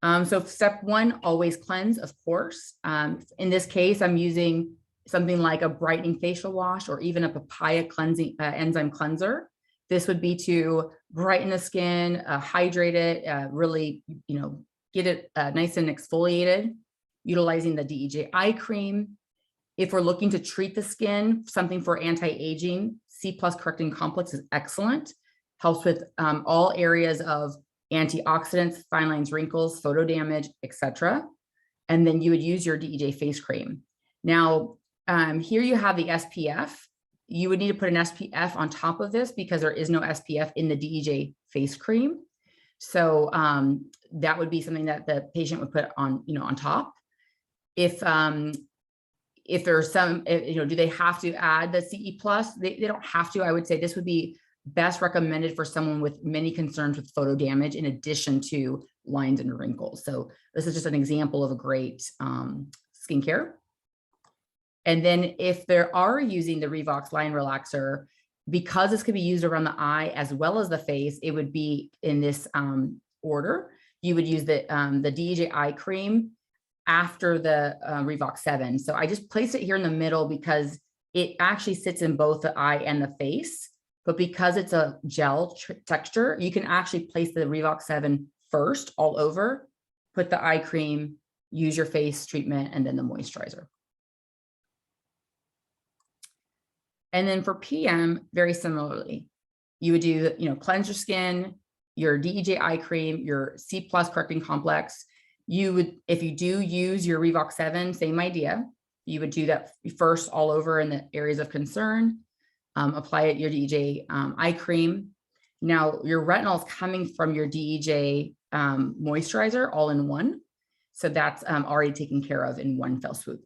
So step 1, always cleanse, of course. In this case, I'm using something like a brightening facial wash or even a papaya cleansing enzyme cleanser. This would be to brighten the skin, hydrate it, really, get it nice and exfoliated, utilizing the DEJ eye cream. If we're looking to treat the skin, something for anti-aging, C+ correcting complex is excellent. Helps with all areas of antioxidants, fine lines, wrinkles, photo damage, etc. And then you would use your DEJ face cream. Now, here you have the SPF. You would need to put an SPF on top of this because there is no SPF in the DEJ face cream. So that would be something that the patient would put on, on top. If there's some, do they have to add the CE+? They don't have to. I would say this would be best recommended for someone with many concerns with photo damage in addition to lines and wrinkles. So this is just an example of a great skincare. And then if they are using the Revox line relaxer, because this could be used around the eye as well as the face, it would be in this order. You would use the DEJ eye cream after the Revox 7. So I just placed it here in the middle because it actually sits in both the eye and the face. But because it's a gel texture, you can actually place the Revox 7 first all over, put the eye cream, use your face treatment, and then the moisturizer. And then for PM, very similarly, you would do, cleanse your skin, your DEJ eye cream, your C+ correcting complex. You would, if you do use your Revox 7, same idea. You would do that first all over in the areas of concern, apply it your DEJ eye cream. Now your retinol is coming from your DEJ moisturizer all in one. So that's already taken care of in one fell swoop.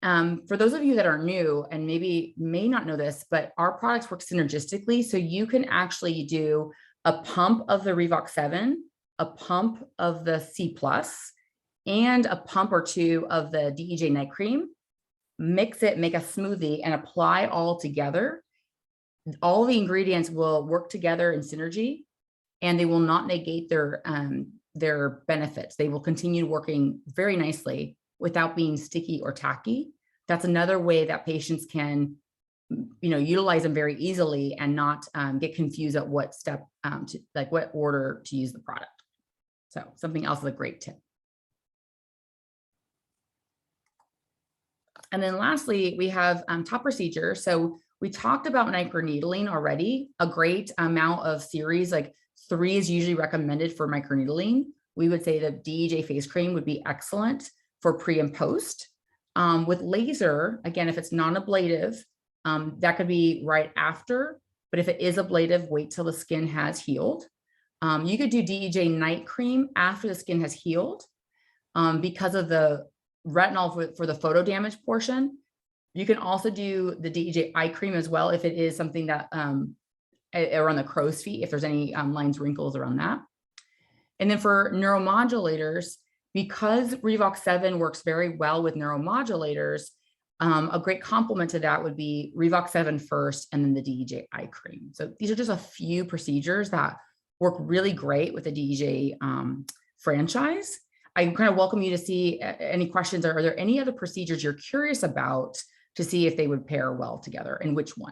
For those of you that are new and maybe may not know this, but our products work synergistically. So you can actually do a pump of the Revox 7, a pump of the C+, and a pump or two of the DEJ night cream, mix it, make a smoothie, and apply all together. All the ingredients will work together in synergy, and they will not negate their benefits. They will continue working very nicely without being sticky or tacky. That's another way that patients can, utilize them very easily and not get confused at what step, what order to use the product. So something else is a great tip. And then lastly, we have top procedure. So we talked about microneedling already. A great amount of series, like 3 is usually recommended for microneedling. We would say the DEJ face cream would be excellent for pre and post. With laser, again, if it's non-ablative, that could be right after, but if it is ablative, wait till the skin has healed. You could do DEJ night cream after the skin has healed because of the retinol for the photo damage portion. You can also do the DEJ eye cream as well if it is something that around the crow's feet, if there's any lines, wrinkles around that. And then for neuromodulators, because Revox 7 works very well with neuromodulators, a great complement to that would be Revox 7 first and then the DEJ eye cream. So these are just a few procedures that work really great with the DEJ franchise. I kind of welcome you to see any questions, or are there any other procedures you're curious about to see if they would pair well together and which one?